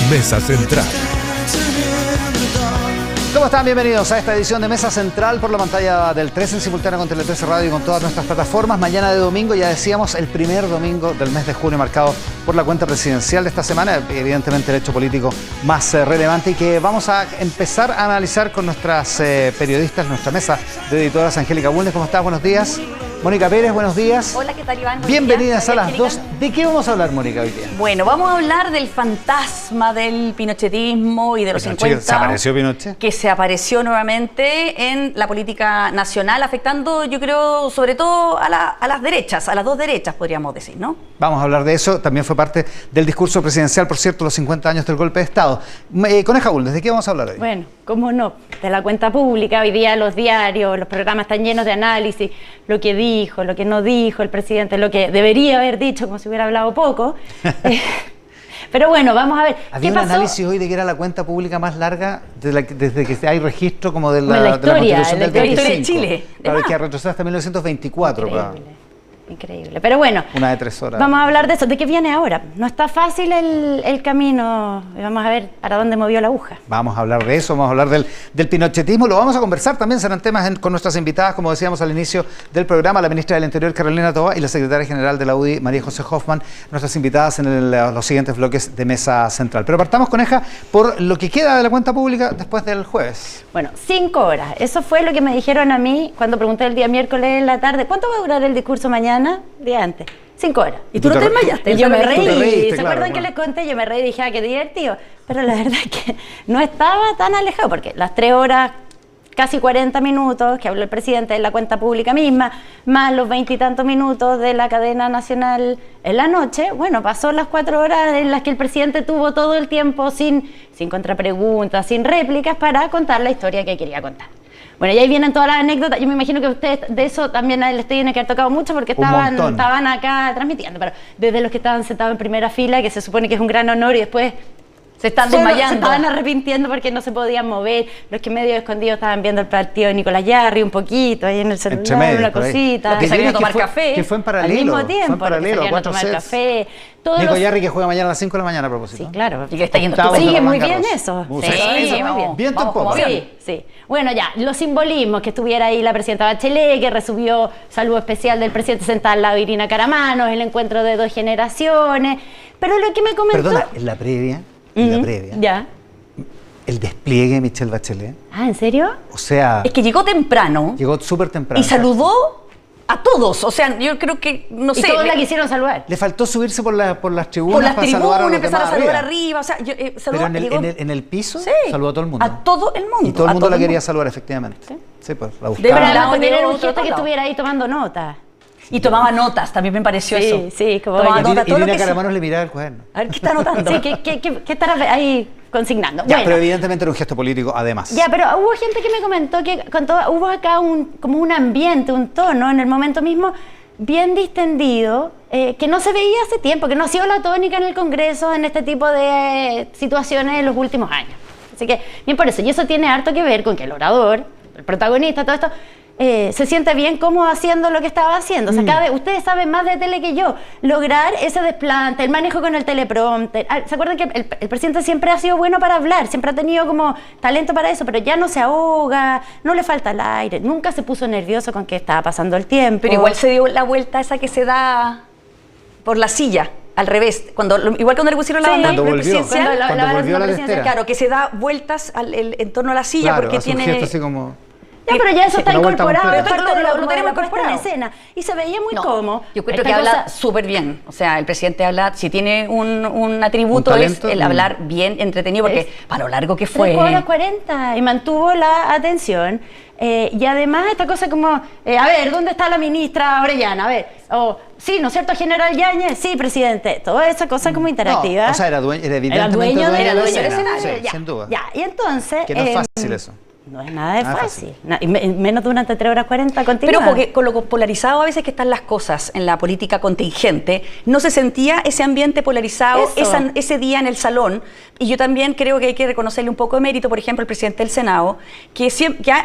Mesa Central. ¿Cómo están? Bienvenidos a esta edición de Mesa Central por la pantalla del 13 en simultáneo con Tele 13 Radio y con todas nuestras plataformas. Mañana de domingo, ya decíamos, el primer domingo del mes de junio, marcado por la cuenta presidencial de esta semana, evidentemente el hecho político más relevante, y que vamos a empezar a analizar con nuestras periodistas, nuestra mesa de editoras. Angélica Bulnes, ¿cómo estás? Buenos días. Mónica Pérez, buenos días. Hola, ¿qué tal, Iván? Bienvenidas a las dos. ¿De qué vamos a hablar, Mónica, hoy día? Bueno, vamos a hablar del fantasma del pinochetismo y de los 50. ¿Se apareció Pinochet? Que se apareció nuevamente en la política nacional, afectando, yo creo, sobre todo a las derechas, a las dos derechas, podríamos decir, ¿no? Vamos a hablar de eso. También fue parte del discurso presidencial, por cierto, los 50 años del golpe de Estado. Coneja Bulnes, ¿de qué vamos a hablar hoy? Bueno, cómo no, de la cuenta pública. Hoy día los diarios, los programas están llenos de análisis, lo que dijo, lo que no dijo el presidente, lo que debería haber dicho, como si hubiera hablado poco. Pero bueno, vamos a ver. Había ¿qué un pasó? Análisis hoy de que era la cuenta pública más larga desde que hay registro como de Como la historia, Constitución del la historia 25. de Chile. Claro, que retrocede hasta 1924. Increíble. Pero bueno, Una de 3 horas. vamos a hablar de eso. ¿De qué viene ahora? No está fácil el camino. Vamos a ver para dónde movió la aguja. Vamos a hablar de eso, vamos a hablar del pinochetismo. Lo vamos a conversar también, serán temas con nuestras invitadas, como decíamos al inicio del programa, la ministra del Interior, Carolina Toa, y la secretaria general de la UDI, María José Hoffman, nuestras invitadas en los siguientes bloques de Mesa Central. Pero partamos, Coneja, por lo que queda de la cuenta pública después del jueves. Bueno, 5 horas. Eso fue lo que me dijeron a mí cuando pregunté el día miércoles en la tarde. ¿Cuánto va a durar el discurso mañana? Día antes. 5 horas. ¿Y tú no te desmayaste? Y yo me Tú te reí. reíste, ¿Se claro, acuerdan que les conté? Yo me reí y dije, qué divertido. Pero la verdad es que no estaba tan alejado, porque las 3 horas, casi 40 minutos que habló el presidente en la cuenta pública misma, más los 20 y tantos minutos de la cadena nacional en la noche, bueno, pasó las 4 horas en las que el presidente tuvo todo el tiempo sin contrapreguntas, sin réplicas, para contar la historia que quería contar. Bueno, y ahí vienen todas las anécdotas. Yo me imagino que ustedes de eso también les tiene que haber tocado mucho, porque estaban acá transmitiendo, pero desde los que estaban sentados en primera fila, que se supone que es un gran honor, y después Se están desmayando. se estaban arrepintiendo porque no se podían mover. Los que medio escondidos estaban viendo el partido de Nicolás Yarri un poquito, ahí en el celular, Entre medio, una por ahí. cosita. Los que salieron a tomar café. Que fue en paralelo. Al mismo tiempo, Fue en paralelo, salían a 4 tomar sets. café. Nico Yarri, que juega mañana a las 5 de la mañana, a propósito. Sí, claro. Y que está yendo Octavos estupendo. de Sigue muy Roland bien Garros. eso. Muy Sí, bien. muy bien. Viento en Vamos como popa. avión. Sí. Bueno, ya, los simbolismos, que estuviera ahí la presidenta Bachelet, que recibió saludo especial del presidente sentada al lado de Irina Caramanos, el encuentro de 2 generaciones. Pero lo que me comentó... Perdona, en la previa, Ya. el despliegue de Michelle Bachelet, Ah, ¿en serio? o sea, Es que llegó temprano llegó súper temprano. y saludó a todos. O sea, yo creo que, no Y sé. todos la quisieron saludar. Le faltó subirse por las tribunas Por las para saludar a tribunas, los empezar a demás saludar arriba. arriba. O sea, saludó, Pero llegó- en el piso Sí. saludó a todo el mundo. A todo el mundo. Y todo el a mundo la el quería mundo. saludar, efectivamente. Sí, pues la De buscaba. verdad. Pero también era un otro gesto que lado. estuviera ahí tomando nota. Y tomaba notas, también me pareció Sí, eso. sí, como Tomaba oye. nota, todo lo Irina que Caramanos le miraba el cuaderno. A ver, ¿qué está anotando? Sí, ¿qué estará ahí consignando? Ya, Bueno, pero evidentemente era un gesto político, además. ya, pero hubo gente que me comentó que hubo acá como un ambiente, un tono en el momento mismo bien distendido, que no se veía hace tiempo, que no ha sido la tónica en el Congreso en este tipo de situaciones en los últimos años. Así que, bien por eso. Y eso tiene harto que ver con que el orador, el protagonista, todo esto, se siente bien como haciendo lo que estaba haciendo. O sea, ustedes saben más de tele que yo. Lograr ese desplante, el manejo con el teleprompter. ¿Se acuerdan que el presidente siempre ha sido bueno para hablar? Siempre ha tenido como talento para eso, pero ya no se ahoga, no le falta el aire, nunca se puso nervioso con que estaba pasando el tiempo. Pero igual se dio la vuelta esa que se da por la silla, al revés. Igual cuando le pusieron la Sí, banda Cuando volvió, presidencial, cuando volvió a la presidencial, lestera. claro, que se da vueltas en torno a la silla, Claro, porque hace un tiene... gesto así como... Ya, pero ya eso está una vuelta incorporado, completa. es parte de Lo como tenemos de la puesta en incorporado. escena. Y se veía muy No, cómodo. yo creo Esta que habla cosa- súper bien. O sea, el presidente habla, si tiene un atributo, Un es talento, el hablar bien, entretenido, porque para lo largo que fue... 3 horas 40 y mantuvo la atención. Y además esta cosa como, a ver, ¿dónde está la ministra Orellana? A ver, sí, ¿no es cierto, general Yáñez? Sí, presidente. Toda esa cosa como interactiva. No, o sea, era evidentemente Era dueño del escena. escenario. Sí, Ya, sin duda. ya. Y entonces... Que no es fácil eso. no es nada de fácil. Menos durante 3 horas 40 continuas. Pero porque con lo polarizado a veces que están las cosas en la política contingente, no se sentía ese ambiente polarizado ese día en el salón. Y yo también creo que hay que reconocerle un poco de mérito, por ejemplo, al presidente del Senado, que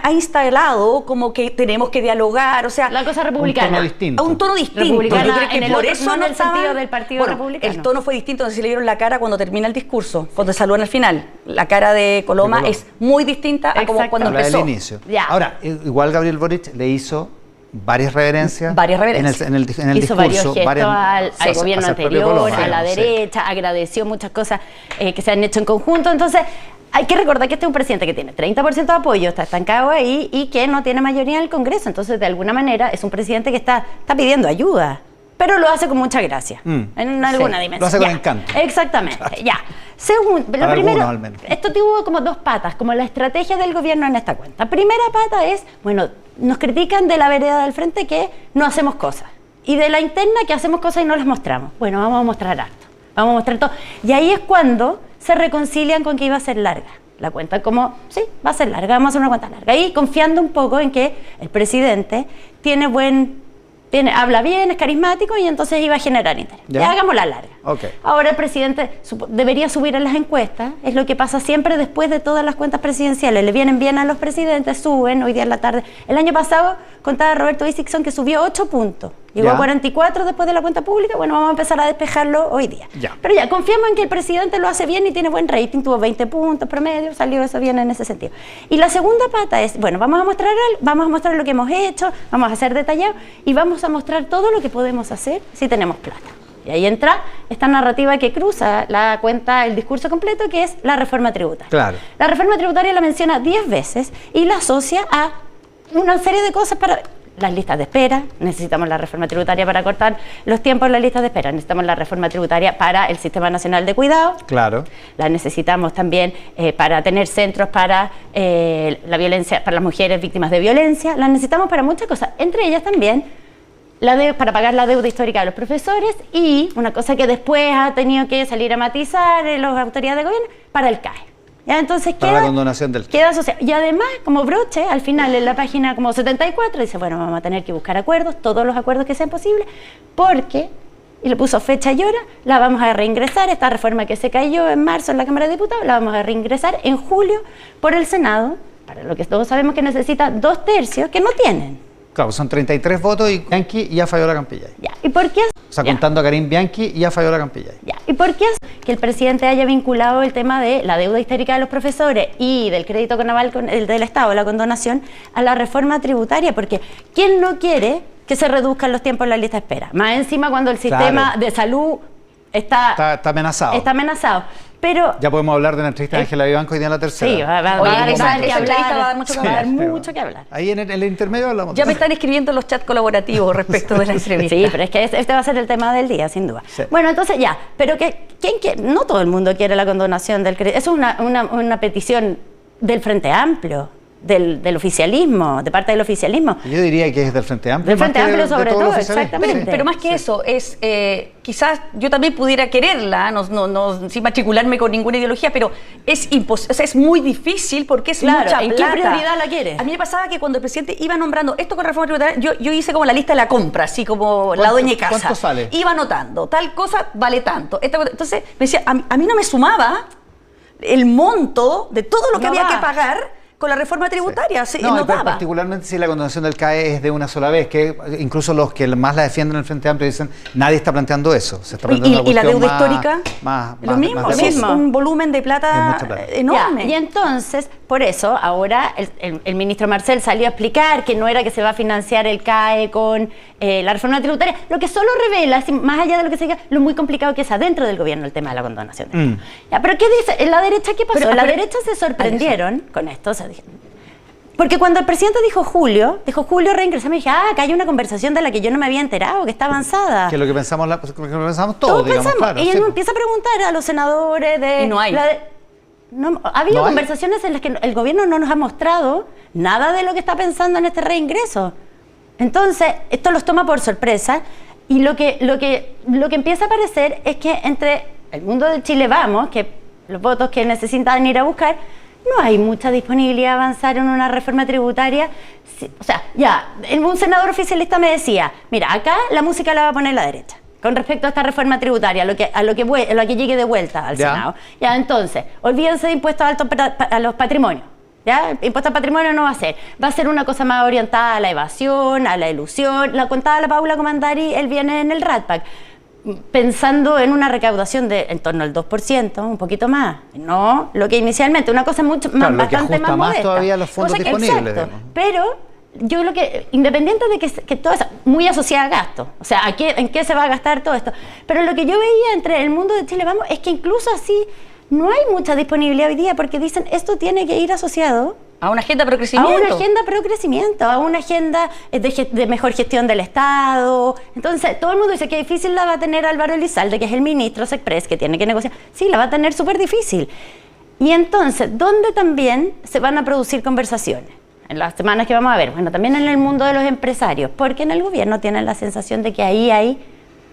ha instalado como que tenemos que dialogar, o sea... La cosa republicana. Un tono distinto. Un tono distinto. Republicana, Yo creo que en el por otro, eso no en el estaban- sentido del Partido Republicano. El tono fue distinto, no sé si le vieron la cara cuando termina el discurso, cuando saludan al final. La cara de Coloma es muy distinta a como cuando Habla empezó. del inicio. Ya. Ahora, igual Gabriel Boric le hizo varias reverencias. En el Hizo discurso. varios gestos al sí, gobierno hacia el propio anterior, Coloma, a la sí. derecha, agradeció muchas cosas que se han hecho en conjunto. Entonces, hay que recordar que este es un presidente que tiene 30% de apoyo, está estancado ahí y que no tiene mayoría en el Congreso. Entonces, de alguna manera, es un presidente que está pidiendo ayuda, pero lo hace con mucha gracia, en alguna dimensión. Lo hace con encanto. Exactamente, ya. Segundo, lo Para primero, algunos, al menos. esto tuvo como 2 patas, como la estrategia del gobierno en esta cuenta. Primera pata es, bueno, nos critican de la vereda del frente que no hacemos cosas. Y de la interna que hacemos cosas y no las mostramos. Bueno, vamos a mostrar harto. Vamos a mostrar todo. Y ahí es cuando se reconcilian con que iba a ser larga. La cuenta como, sí, va a ser larga, vamos a hacer una cuenta larga. Y confiando un poco en que el presidente habla bien, es carismático y entonces iba a generar interés. Ya hagámosla larga. Okay. Ahora el presidente debería subir en las encuestas, es lo que pasa siempre después de todas las cuentas presidenciales. Le vienen bien a los presidentes, suben, hoy día en la tarde. El año pasado contaba Roberto Isixson que subió 8 puntos. Llegó a 44 después de la cuenta pública. Bueno, vamos a empezar a despejarlo hoy día. Pero ya, confiamos en que el presidente lo hace bien y tiene buen rating. Tuvo 20 puntos promedio, salió eso bien en ese sentido. Y la segunda pata es, bueno, vamos a mostrar lo que hemos hecho, vamos a hacer detallado y vamos a mostrar todo lo que podemos hacer si tenemos plata. Y ahí entra esta narrativa que cruza la cuenta, el discurso completo, que es la reforma tributaria. Claro. La reforma tributaria la menciona 10 veces y la asocia a una serie de cosas para... Las listas de espera, necesitamos la reforma tributaria para cortar los tiempos en las listas de espera, necesitamos la reforma tributaria para el Sistema Nacional de Cuidado, claro. La necesitamos también para tener centros para la violencia, para las mujeres víctimas de violencia, la necesitamos para muchas cosas, entre ellas también para pagar la deuda histórica de los profesores y una cosa que después ha tenido que salir a matizar las autoridades de gobierno, para el CAE. ¿Ya? Entonces para la condonación del queda asociado. Y además, como broche, al final en la página como 74, dice, bueno, vamos a tener que buscar acuerdos, todos los acuerdos que sean posibles, porque, y le puso fecha y hora, la vamos a reingresar, esta reforma que se cayó en marzo en la Cámara de Diputados, la vamos a reingresar en julio por el Senado, para lo que todos sabemos que necesita 2/3, que no tienen. Claro, son 33 votos y Bianchi ya falló la Campillay. Ya. ¿Y por qué? O sea, contando a Karim Bianchi ya falló la Campillay. Ya. ¿Y por qué que el presidente haya vinculado el tema de la deuda histórica de los profesores y del crédito con aval del Estado, la condonación, a la reforma tributaria? Porque ¿quién no quiere que se reduzcan los tiempos en la lista de espera? Más encima cuando el sistema de salud está amenazado. Está amenazado. Pero ya podemos hablar de la entrevista de Ángela Vivanco hoy día en la tercera. Sí, va a dar mucho que hablar. Ahí en el intermedio hablamos. Ya me están escribiendo los chats colaborativos respecto de la entrevista. Sí, pero es que este va a ser el tema del día, sin duda. Sí. Bueno, entonces ya, pero ¿quién quiere? No todo el mundo quiere la condonación del crédito. Eso es una petición del Frente Amplio, del oficialismo, de parte del oficialismo. Yo diría que es del Frente Amplio. Del Frente Amplio sobre todo, exactamente. Pero más que eso, es quizás yo también pudiera quererla, sin matricularme con ninguna ideología, pero es imposible, o sea, es muy difícil porque es mucha plata. ¿En qué prioridad la quieres? A mí me pasaba que cuando el presidente iba nombrando esto con reforma tributaria, yo hice como la lista de la compra, así como la dueña de casa. ¿Cuánto sale? Iba anotando, tal cosa vale tanto. Entonces me decía, a mí no me sumaba el monto de todo lo que había que pagar con la reforma tributaria. Sí. No particularmente si la condonación del CAE es de una sola vez, que incluso los que más la defienden en el Frente Amplio dicen, nadie está planteando eso. Se está planteando ¿Y la deuda histórica? Lo mismo. Es un volumen de plata enorme. Ya, y entonces, por eso, ahora el ministro Marcel salió a explicar que no era que se va a financiar el CAE con la reforma tributaria, lo que solo revela, más allá de lo que se diga, lo muy complicado que es adentro del gobierno el tema de la condonación. Ya, pero ¿qué dice? ¿En la derecha qué pasó? La derecha se sorprendieron con esto, porque cuando el presidente dijo Julio reingresa, me dije, que hay una conversación de la que yo no me había enterado, que está avanzada. Que es lo que pensamos todos, digamos, claro. Y él empieza a preguntar a los senadores y no hay. Ha habido conversaciones en las que el gobierno no nos ha mostrado nada de lo que está pensando en este reingreso. Entonces, esto los toma por sorpresa y lo que empieza a aparecer es que entre el mundo del Chile Vamos, que los votos que necesitan ir a buscar, no hay mucha disponibilidad de avanzar en una reforma tributaria. O sea, ya, un senador oficialista me decía, mira, acá la música la va a poner la derecha. Con respecto a esta reforma tributaria, a lo que llegue de vuelta al Senado. Ya, entonces, olvídense de impuestos altos a los patrimonios. ¿Ya? Impuesto al patrimonio no va a ser una cosa más orientada a la evasión, a la ilusión. La contaba la Paula Comandari el viernes en el RATPAC, pensando en una recaudación de en torno al 2%, un poquito más, no lo que inicialmente, una cosa mucho más, bastante más modesta. Todavía los fondos disponibles. Exacto, pero yo creo que, independiente de que todo eso, muy asociada a gasto, o sea, ¿en qué se va a gastar todo esto? Pero lo que yo veía entre el mundo de Chile Vamos es que incluso así no hay mucha disponibilidad hoy día, porque dicen esto tiene que ir asociado a una agenda pro crecimiento. A una agenda pro crecimiento, a una agenda de mejor gestión del Estado. Entonces, todo el mundo dice que difícil la va a tener Álvaro Elizalde, que es el ministro Sexpress, que tiene que negociar. Sí, la va a tener súper difícil. Y entonces, ¿dónde también se van a producir conversaciones? En las semanas que vamos a ver. Bueno, también en el mundo de los empresarios, porque en el gobierno tienen la sensación de que ahí hay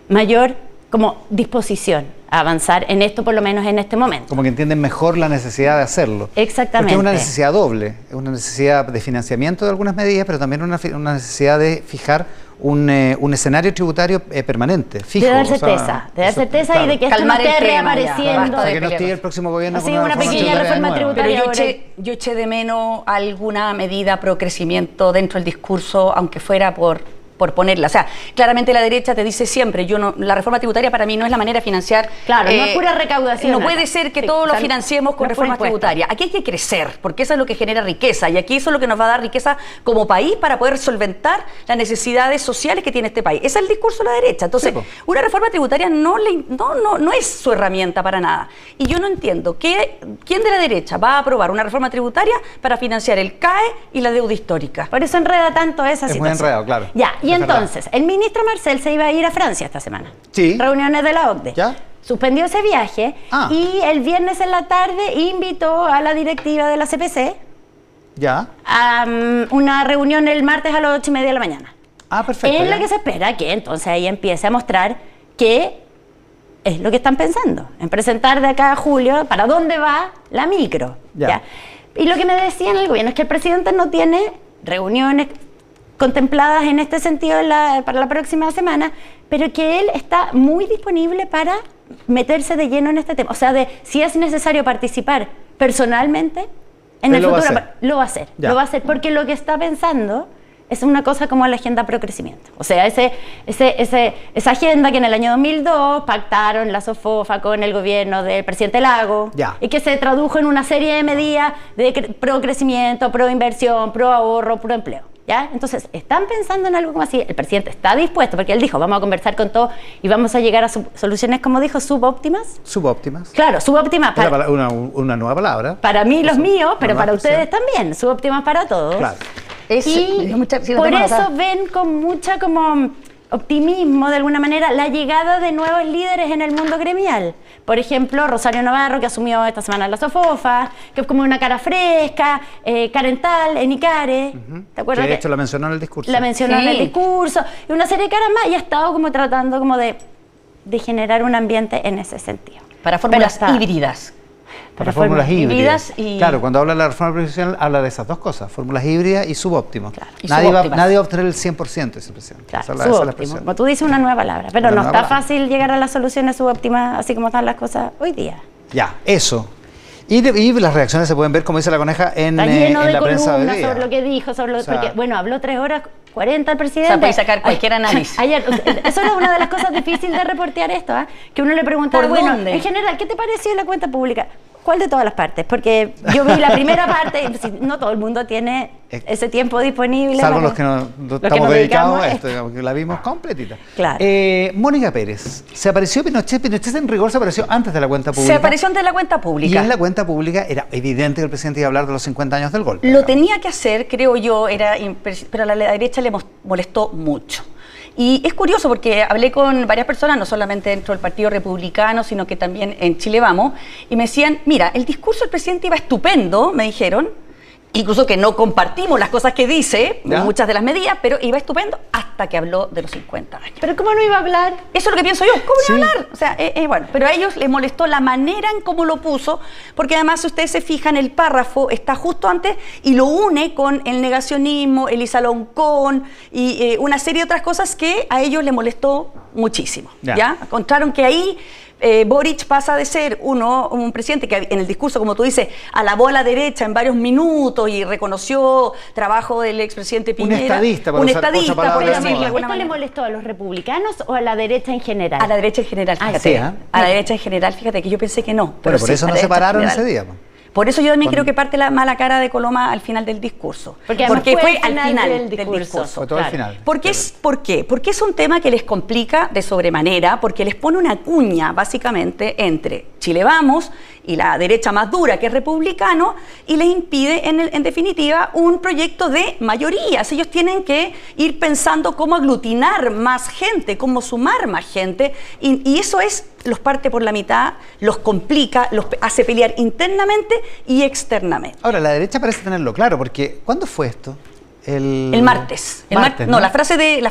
mayor como disposición a avanzar en esto, por lo menos en este momento. Como que entienden mejor la necesidad de hacerlo. Exactamente. Porque es una necesidad doble, es una necesidad de financiamiento de algunas medidas, pero también una necesidad de fijar un escenario tributario permanente, fijo. De dar certeza, claro. Y de que esto no esté reapareciendo. O sea, que no esté el próximo gobierno con una pequeña reforma tributaria. Pero yo eché de menos alguna medida pro crecimiento dentro del discurso, aunque fuera por ponerla. O sea, claramente la derecha te dice siempre, la reforma tributaria para mí no es la manera de financiar. Claro, no es pura recaudación. No puede ser que todo lo financiemos con reformas tributarias. Aquí hay que crecer, porque eso es lo que genera riqueza, y aquí eso es lo que nos va a dar riqueza como país para poder solventar las necesidades sociales que tiene este país. Ese es el discurso de la derecha. Entonces, una reforma tributaria no es su herramienta para nada. Y yo no entiendo quién de la derecha va a aprobar una reforma tributaria para financiar el CAE y la deuda histórica. Por eso enreda tanto esa situación. Es muy enredado, claro. Ya. Y entonces, el ministro Marcel se iba a ir a Francia esta semana. Sí. Reuniones de la OCDE. ¿Ya? Suspendió ese viaje y el viernes en la tarde invitó a la directiva de la CPC a una reunión el martes a las 8:30 de la mañana. Perfecto. En la que se espera que entonces ahí empiece a mostrar qué es lo que están pensando, en presentar de acá a julio para dónde va la micro. ¿Ya? Y lo que me decían el gobierno es que el presidente no tiene reuniones contempladas en este sentido para la próxima semana, pero que él está muy disponible para meterse de lleno en este tema. O sea, si es necesario participar personalmente en el futuro, lo va a hacer. Lo va a hacer porque lo que está pensando es una cosa como la agenda pro crecimiento. O sea, esa agenda que en el año 2002 pactaron la SOFOFA con el gobierno del presidente Lago y que se tradujo en una serie de medidas de pro crecimiento, pro inversión, pro ahorro, pro empleo. ¿Ya? Entonces, están pensando en algo como así. El presidente está dispuesto, porque él dijo, vamos a conversar con todo y vamos a llegar a soluciones, como dijo, subóptimas. Subóptimas. Claro, subóptimas. Una nueva palabra. Para mí, los míos, pero para ustedes también. Subóptimas para todos. Claro. Y por eso ven con mucha como optimismo, de alguna manera, la llegada de nuevos líderes en el mundo gremial. Por ejemplo, Rosario Navarro, que asumió esta semana la SOFOFA, que es como una cara fresca, Karen Tal, en Icare. ¿Te acuerdas? Que de hecho la mencionó en el discurso. La mencionó en el discurso. Y una serie de caras más, y ha estado como tratando como de generar un ambiente en ese sentido. Para fórmulas híbridas. Para fórmulas híbridas. Claro, cuando habla de la reforma previsional, habla de esas dos cosas, fórmulas híbridas y subóptimas. Claro. Nadie va a obtener el 100%, ese presidente. Claro, subóptimo. Como tú dices, una nueva palabra. Pero no está fácil llegar a las soluciones subóptimas, así como están las cosas hoy día. Ya, eso. Y las reacciones se pueden ver, como dice la coneja, en la prensa de día. Sobre lo que dijo, porque, bueno, habló 3 horas 40 el presidente. O sea, puede sacar cualquier análisis. Ayer, eso era una de las cosas difíciles de reportear esto, que uno le preguntaba, en general, ¿qué te pareció la cuenta pública? ¿Cuál de todas las partes? Porque yo vi la primera parte, y no todo el mundo tiene ese tiempo disponible. Salvo los que no estamos dedicados a esto, digamos, que la vimos completita. Claro. Mónica Pérez, ¿se apareció Pinochet? Pinochet en rigor se apareció antes de la cuenta pública. Se apareció antes de la cuenta pública. Y en la cuenta pública era evidente que el presidente iba a hablar de los 50 años del golpe. Lo tenía que hacer, creo yo, pero a la derecha le molestó mucho. Y es curioso porque hablé con varias personas, no solamente dentro del Partido Republicano, sino que también en Chile Vamos, y me decían, mira, el discurso del presidente iba estupendo, me dijeron, incluso que no compartimos las cosas que dice, muchas de las medidas, pero iba estupendo hasta que habló de los 50 años. ¿Pero cómo no iba a hablar? Eso es lo que pienso yo, ¿cómo no iba a hablar? O sea, bueno, pero a ellos les molestó la manera en cómo lo puso, porque además, si ustedes se fijan, el párrafo está justo antes y lo une con el negacionismo, el Isaloncón y una serie de otras cosas que a ellos les molestó muchísimo. ¿Ya? Encontraron que ahí Boric pasa de ser un presidente que en el discurso, como tú dices, alabó a la derecha en varios minutos y reconoció trabajo del expresidente Piñera. Un estadista, por decirlo de alguna ¿Esto manera. le molestó a los republicanos o a la derecha en general? A la derecha en general, fíjate. Sí, a la derecha en general, fíjate que yo pensé que no. Pero por eso no se pararon ese día. Por eso yo también creo que parte la mala cara de Coloma al final del discurso. Porque fue al final del discurso. Fue todo al final. ¿Por qué? Porque es un tema que les complica de sobremanera, porque les pone una cuña, básicamente, entre Chile Vamos y la derecha más dura, que es republicano, y les impide, en definitiva, un proyecto de mayorías. Ellos tienen que ir pensando cómo aglutinar más gente, cómo sumar más gente, y eso los parte por la mitad, los complica, los hace pelear internamente y externamente. Ahora, la derecha parece tenerlo claro, porque ¿cuándo fue esto? El martes. ¿no? La frase de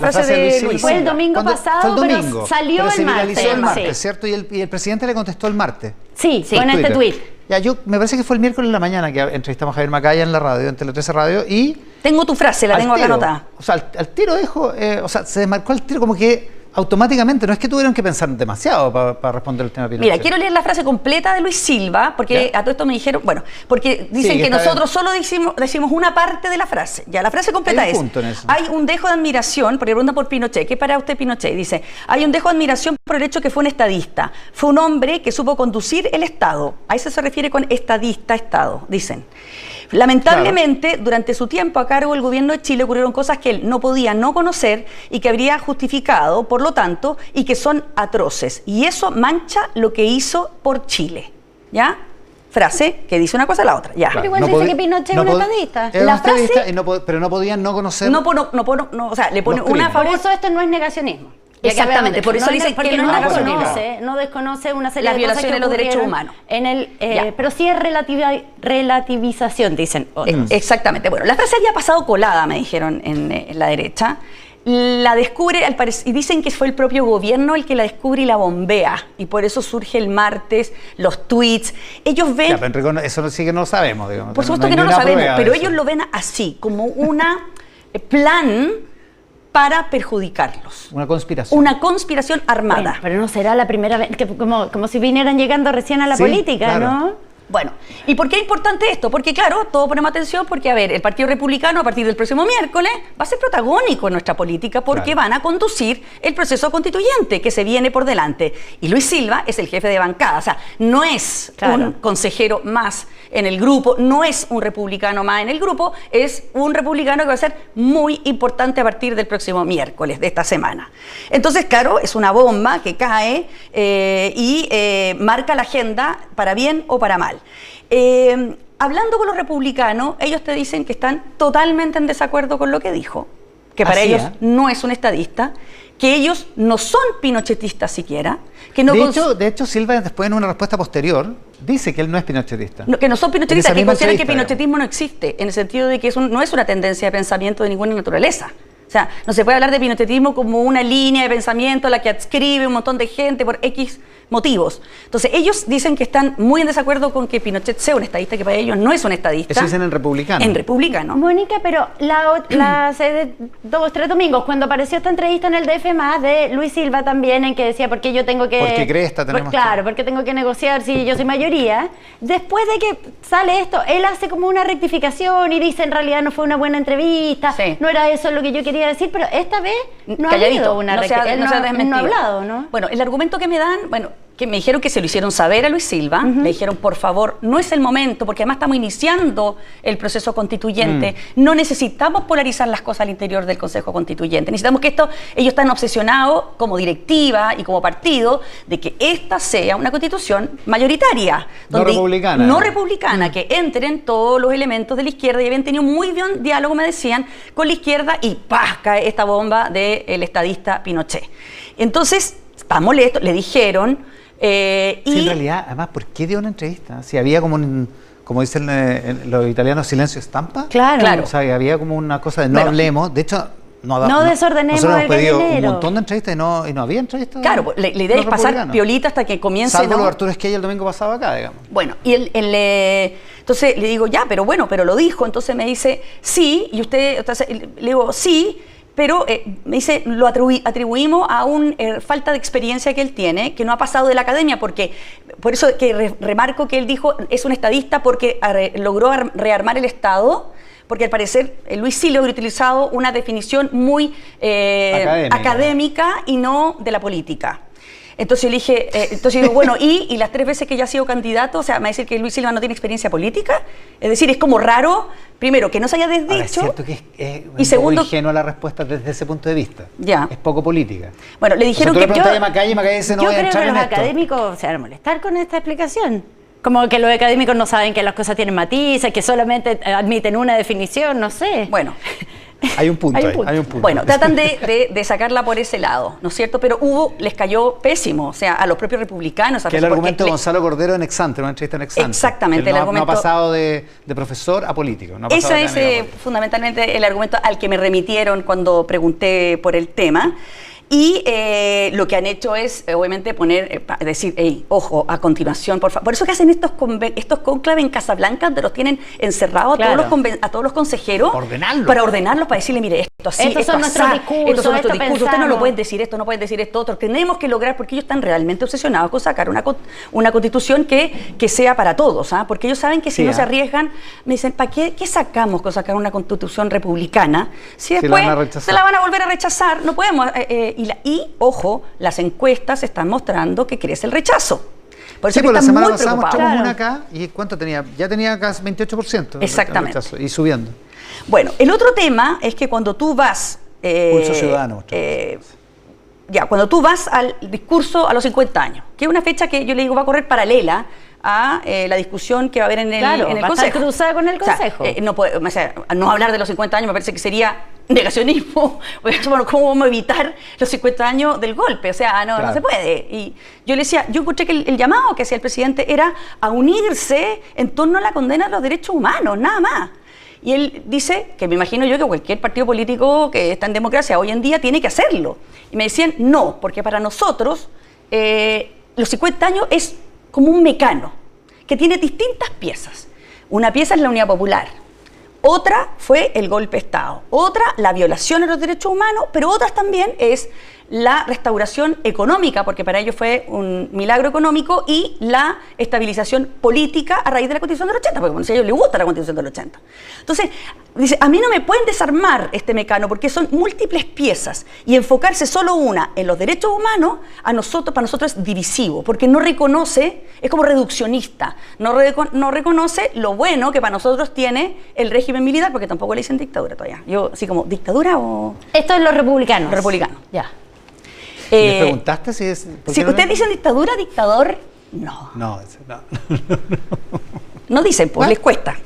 Luis. Fue el domingo pasado, fue el domingo, pero salió pero se el martes. viralizó el martes, Sí. ¿cierto? Y el presidente le contestó el martes. Sí, Sí, con este Twitter. tuit. Ya, me parece que fue el miércoles en la mañana que entrevistamos a Javier Macaya en la radio, en Tele 13 Radio, y... Tengo tu frase, la tengo acá anotada. O sea, al tiro dijo, se desmarcó al tiro como que automáticamente, no es que tuvieron que pensar demasiado para responder el tema Pinochet. Mira, quiero leer la frase completa de Luis Silva, porque a todo esto me dijeron, bueno, porque dicen que nosotros solo decimos una parte de la frase. Ya, la frase completa hay un punto en eso. Hay un dejo de admiración, porque pregunta por Pinochet, ¿qué es para usted Pinochet? Dice, hay un dejo de admiración por el hecho que fue un estadista. Fue un hombre que supo conducir el Estado. A eso se refiere con estadista, Estado, dicen. Lamentablemente, durante su tiempo a cargo del gobierno de Chile ocurrieron cosas que él no podía no conocer y que habría justificado, por lo tanto, y que son atroces. Y eso mancha lo que hizo por Chile. ¿Ya? Frase que dice una cosa a la otra. Ya. Pero igual dice que Pinochet es un estadista. Era La un estadista, frase- pero no podían no conocer... O sea, le pone una a Por favor. eso esto no es negacionismo. Exactamente, por eso dicen porque que no no es negacionismo. no desconoce una serie Las de cosas violaciones que de los derechos ocurrieron humanos. pero sí es relativización, dicen otros. Exactamente. Bueno, la frase había pasado colada, me dijeron en la derecha. La descubre, y dicen que fue el propio gobierno el que la descubre y la bombea. Y por eso surge el martes, los tweets. Ellos ven... Ya, pero eso sí que no lo sabemos, digamos. Por supuesto hay que no lo ni una sabemos, prueba de pero eso. ellos lo ven así, como una plan para perjudicarlos. Una conspiración. Una conspiración armada. Bueno, pero no será la primera vez, que como si vinieran llegando recién a la Sí, política, claro. ¿no? Bueno, ¿y por qué es importante esto? Porque claro, todos ponemos atención porque, a ver, el Partido Republicano a partir del próximo miércoles va a ser protagónico en nuestra política porque van a conducir el proceso constituyente que se viene por delante. Y Luis Silva es el jefe de bancada, o sea, no es un consejero más en el grupo, no es un republicano más en el grupo, es un republicano que va a ser muy importante a partir del próximo miércoles de esta semana. Entonces, claro, es una bomba que cae y marca la agenda para bien o para mal. Hablando con los republicanos, ellos te dicen que están totalmente en desacuerdo con lo que dijo, que para ellos no es un estadista, que ellos no son pinochetistas siquiera, que no de hecho, Silva después en una respuesta posterior dice que él no es pinochetista. que no son pinochetistas, que consideran que entrevista, pinochetismo no existe, en el sentido de que no es una tendencia de pensamiento de ninguna naturaleza. O sea, no se puede hablar de pinochetismo como una línea de pensamiento a la que adscribe un montón de gente por X motivos. Entonces, ellos dicen que están muy en desacuerdo con que Pinochet sea un estadista, que para ellos no es un estadista. Eso dicen en Republicano. En Republicano. Mónica, pero hace 2 o 3 domingos, cuando apareció esta entrevista en el DF+, de Luis Silva también, en que decía, ¿por qué yo tengo que... Porque cresta tenemos Claro, porque tengo que negociar si yo soy mayoría. Después de que sale esto, él hace como una rectificación y dice, en realidad no fue una buena entrevista, no era eso lo que yo quería decir, pero esta vez no ha habido una rectificación, no ha hablado, ¿no? Bueno, el argumento que me dan, que me dijeron que se lo hicieron saber a Luis Silva, le dijeron, por favor, no es el momento, porque además estamos iniciando el proceso constituyente, no necesitamos polarizar las cosas al interior del Consejo Constituyente, necesitamos que ellos están obsesionados como directiva y como partido, de que esta sea una constitución mayoritaria. No republicana. No republicana, que entren todos los elementos de la izquierda, y habían tenido muy buen diálogo, me decían, con la izquierda, y ¡pah!, cae esta bomba del estadista Pinochet. Entonces, está molesto, le dijeron... Sí, en realidad, además, ¿por qué dio una entrevista? Si había como como dicen los italianos, silencio estampa. Claro. O sea, había como una cosa de no hablemos. De hecho, no desordenemos nosotros el hemos pedido gallinero. un montón de entrevistas y no había entrevistas. Claro, la idea es pasar piolita hasta que comience. Salvo lo Arturo Esquella el domingo pasado acá, digamos. Bueno, y entonces le digo, ya, pero lo dijo. Entonces me dice, sí, y entonces, le digo, sí, pero me dice, lo atribuimos a una falta de experiencia que él tiene, que no ha pasado de la academia, porque por eso que remarco que él dijo, es un estadista porque logró rearmar el Estado, porque al parecer Luis Silio hubiera utilizado una definición muy académica y no de la política. Entonces yo le dije, entonces digo, bueno, y las 3 veces que ya ha sido candidato, o sea, me va a decir que Luis Silva no tiene experiencia política. Es decir, es como raro, primero, que no se haya desdicho. Ahora, es cierto que es y segundo, poco ingenua la respuesta desde ese punto de vista. Ya. Es poco política. Bueno, le dijeron o sea, tú que le preguntas a Macaya dice, no voy a entrar en esto. Yo creo que los académicos se van a molestar con esta explicación. Como que los académicos no saben que las cosas tienen matices, que solamente admiten una definición, no sé. Bueno. Hay un punto hay un punto. Bueno, tratan de sacarla por ese lado, ¿no es cierto? Pero les cayó pésimo, o sea, a los propios republicanos. Que el argumento de Gonzalo Cordero en Exante, una entrevista en Exante. Exactamente. El argumento no ha pasado de profesor a político. No ese es fundamentalmente el argumento al que me remitieron cuando pregunté por el tema. Y lo que han hecho es, obviamente, decir, hey, ojo, a continuación, por favor. Por eso que hacen estos cónclaves en Casablanca, donde los tienen encerrados a todos los consejeros. Para ordenarlos, para decirle, mire, esto así, estos son nuestros discursos, ustedes no lo pueden decir esto, no pueden decir esto, otro. Tenemos que lograr, porque ellos están realmente obsesionados con sacar una constitución que sea para todos, ¿ah? Porque ellos saben que si no se arriesgan, me dicen, ¿para qué sacamos con sacar una constitución republicana? Si después se la van a volver a rechazar, no podemos... Y, ojo, las encuestas están mostrando que crece el rechazo. Por eso la semana pasada mostramos una acá, ¿y cuánto tenía? Ya tenía casi 28%. Exactamente. Rechazo, y subiendo. Bueno, el otro tema es que cuando tú vas... Pulso Ciudadano. Cuando tú vas al discurso a los 50 años, que es una fecha que yo le digo va a correr paralela a la discursión que va a haber en el Consejo. Va a estar cruzada con el Consejo. O sea, no hablar de los 50 años me parece que sería negacionismo. ¿Cómo vamos a evitar los 50 años del golpe? O sea, no se puede. Y yo le decía, yo encontré que el llamado que hacía el presidente era a unirse en torno a la condena de los derechos humanos, nada más. Y él dice, que me imagino yo que cualquier partido político que está en democracia hoy en día tiene que hacerlo. Y me decían, no, porque para nosotros los 50 años es como un mecano que tiene distintas piezas. Una pieza es la Unidad Popular, otra fue el golpe de Estado, otra la violación de los derechos humanos, pero otras también es la restauración económica, porque para ellos fue un milagro económico, y la estabilización política a raíz de la Constitución del 80, porque como si a ellos les gusta la Constitución del 80. Entonces, dice, a mí no me pueden desarmar este mecano, porque son múltiples piezas, y enfocarse solo una en los derechos humanos, para nosotros es divisivo, porque no reconoce, es como reduccionista, no reconoce lo bueno que para nosotros tiene el régimen militar, porque tampoco le dicen dictadura todavía. Yo, así como, ¿dictadura o...? Esto es los republicanos. Los republicanos. Ya. ¿Le preguntaste si es...? Si ustedes dicen dictadura, dictador, no. No. No dicen, pues les cuesta.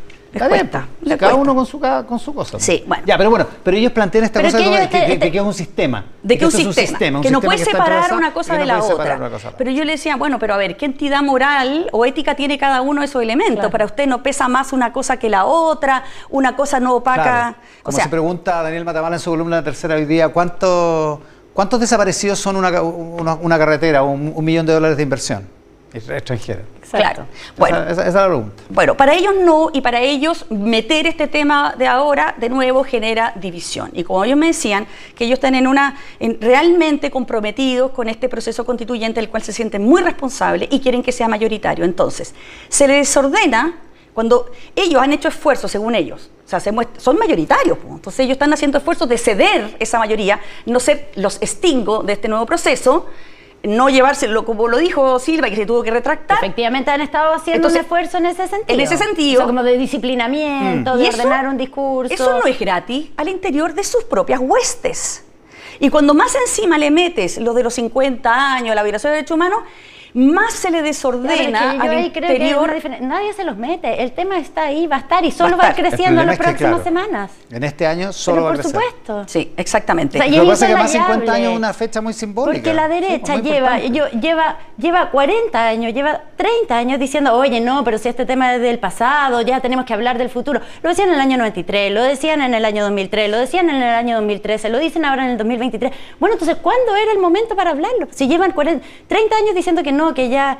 Cada uno con su cosa. Sí, bueno. Ya, pero ellos plantean esta cosa de que es un sistema. De que es un sistema. Que no puede separar una cosa de la otra. Pero yo le decía, bueno, pero a ver, ¿qué entidad moral o ética tiene cada uno de esos elementos? Claro. Para usted no pesa más una cosa que la otra, una cosa no opaca. Claro. Como se pregunta Daniel Matamala en su columna de La Tercera hoy día, ¿cuántos desaparecidos son una carretera o $1 millón de inversión extranjera? Claro. Bueno, esa es la pregunta. Bueno, para ellos no, y para ellos meter este tema de ahora de nuevo genera división. Y como ellos me decían, que ellos están realmente comprometidos con este proceso constituyente, del cual se sienten muy responsables y quieren que sea mayoritario. Entonces, se les desordena cuando ellos han hecho esfuerzos, según ellos. O sea, son mayoritarios, pues. Entonces ellos están haciendo esfuerzos de ceder esa mayoría, no ser los estingos de este nuevo proceso, no llevárselo, como lo dijo Silva, que se tuvo que retractar. Efectivamente han estado haciendo un esfuerzo en ese sentido. En ese sentido. O sea, como de disciplinamiento, de ordenar un discurso. Eso no es gratis al interior de sus propias huestes. Y cuando más encima le metes lo de los 50 años, la violación de derechos humanos, más se le desordena yo al ahí creo que interior. nadie se los mete, el tema está ahí, va a estar y solo va a ir creciendo en las próximas semanas. En este año solo va a crecer. Por supuesto. Sí, exactamente. O sea, Lo que pasa es que más 50 años es una fecha muy simbólica. Porque la derecha sí, lleva 40 años, lleva 30 años diciendo, oye, no, pero si este tema es del pasado, ya tenemos que hablar del futuro. Lo decían en el año 93, lo decían en el año 2003, lo decían en el año 2013, lo dicen ahora en el 2023. Bueno, entonces, ¿cuándo era el momento para hablarlo? Si llevan 30 años diciendo que no, que ya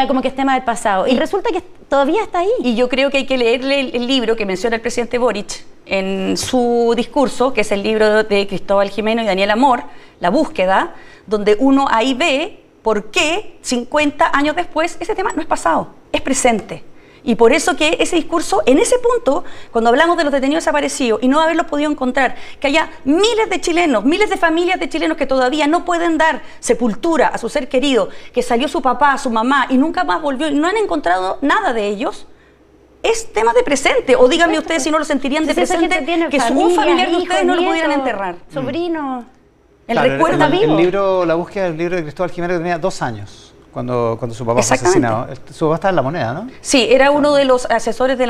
como que es tema del pasado. Y resulta que todavía está ahí. Y yo creo que hay que leerle el libro que menciona el presidente Boric en su discurso, que es el libro de Cristóbal Jimeno y Daniel Amor, La búsqueda, donde uno ahí ve por qué 50 años después ese tema no es pasado, es presente. Y por eso que ese discurso, en ese punto, cuando hablamos de los detenidos desaparecidos y no haberlos podido encontrar, que haya miles de chilenos, miles de familias de chilenos que todavía no pueden dar sepultura a su ser querido, que salió su papá, su mamá y nunca más volvió y no han encontrado nada de ellos, es tema de presente. O díganme ustedes si no lo sentirían de presente, que un familiar de ustedes no lo pudieran enterrar. Sobrino. El recuerdo vivo. El libro, La búsqueda del libro de Cristóbal Jimeno, que tenía 2 años. Cuando su papá fue asesinado. Su papá estaba en La Moneda, ¿no? Sí, era uno de los asesores de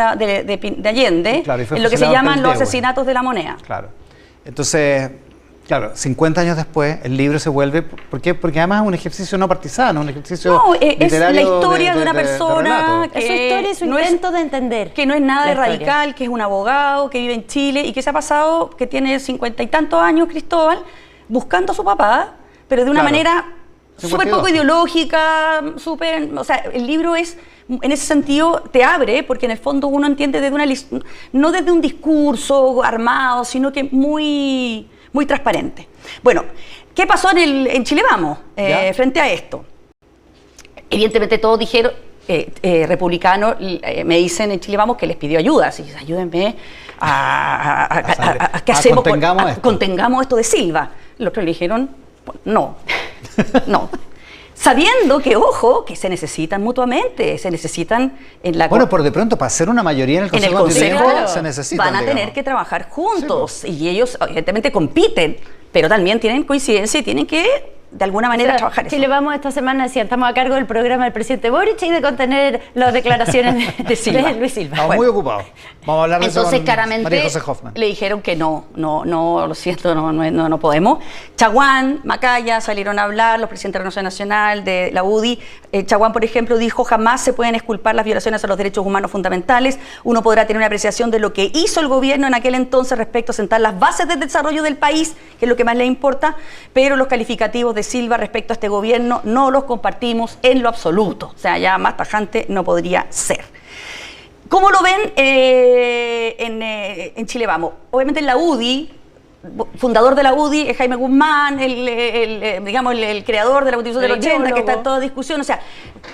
Allende, claro, en lo que se llaman los asesinatos de La Moneda. Claro. Entonces, claro, 50 años después, el libro se vuelve... ¿Por qué? Porque además es un ejercicio no partisano, un ejercicio es la historia de una persona que... Es su historia y su intento de entender. Que no es nada de radical, que es un abogado, que vive en Chile y que se ha pasado, que tiene 50 y tantos años, Cristóbal, buscando a su papá, pero de una manera... súper poco ideológica, o sea, el libro es, en ese sentido, te abre, porque en el fondo uno entiende no desde un discurso armado, sino que muy transparente. Bueno, ¿qué pasó en Chile Vamos frente a esto? Evidentemente todos dijeron, republicanos me dicen en Chile Vamos que les pidió ayuda, así ayúdenme ¿qué hacemos? Contengamos esto de Silva. Los otros le dijeron, no. No. Sabiendo que, ojo, que se necesitan mutuamente, se necesitan en la... Bueno, por de pronto, para hacer una mayoría en el Consejo Constitucional, se necesitan, van a tener que trabajar juntos, sí, y ellos evidentemente compiten, pero también tienen coincidencia y tienen que de alguna manera trabajar eso. Chile Vamos esta semana decía, estamos a cargo del programa del presidente Boric y de contener las declaraciones de Luis Silva. Estamos muy ocupados. Vamos a hablar de entonces, eso con claramente, María José Hoffman. Le dijeron que no, lo siento, no podemos. Chaguán, Macaya salieron a hablar, los presidentes de la Renovación Nacional, de la UDI. Chaguán, por ejemplo, dijo, jamás se pueden exculpar las violaciones a los derechos humanos fundamentales. Uno podrá tener una apreciación de lo que hizo el gobierno en aquel entonces respecto a sentar las bases del desarrollo del país, que es lo que más le importa, pero los calificativos de Silva respecto a este gobierno no los compartimos en lo absoluto. O sea, ya más tajante no podría ser. ¿Cómo lo ven en Chile Vamos? Obviamente en la UDI, fundador de la UDI es Jaime Guzmán, el creador de la Constitución del 80, que está en toda discusión. O sea,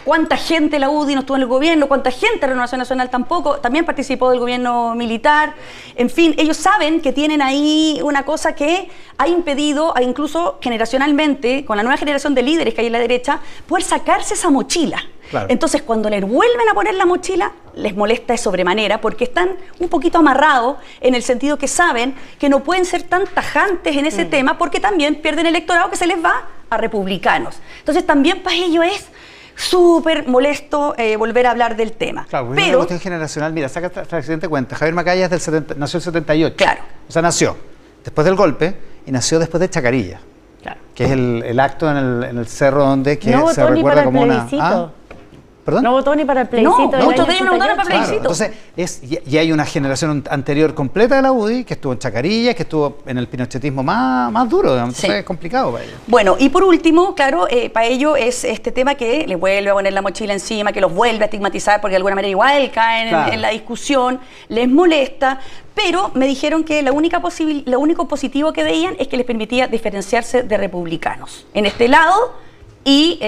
¿cuánta gente de la UDI no estuvo en el gobierno? ¿Cuánta gente de Renovación Nacional tampoco? También participó del gobierno militar. En fin, ellos saben que tienen ahí una cosa que ha impedido, incluso generacionalmente, con la nueva generación de líderes que hay en la derecha, poder sacarse esa mochila. Claro. Entonces, cuando les vuelven a poner la mochila, les molesta de sobremanera porque están un poquito amarrados en el sentido que saben que no pueden ser tan tajantes en ese tema porque también pierden electorado que se les va a republicanos. Entonces, también para ellos es súper molesto volver a hablar del tema. Claro, pero una cuestión generacional. Mira, saca esta accidente cuenta. Javier Macaya nació en el 78. Claro. O sea, nació después del golpe y nació después de Chacarilla. Claro. Que es el acto en el cerro donde se recuerda como una... ¿Perdón? No votó ni para el plebiscito. No, muchos de ellos no votaron para el plebiscito. Claro, entonces, y hay una generación anterior completa de la UDI que estuvo en Chacarilla, que estuvo en el pinochetismo más duro, digamos. Entonces es complicado para ellos. Bueno, y por último, claro, para ellos es este tema que les vuelve a poner la mochila encima, que los vuelve a estigmatizar porque de alguna manera igual caen en la discusión, les molesta, pero me dijeron que lo único positivo que veían es que les permitía diferenciarse de republicanos. En este lado... y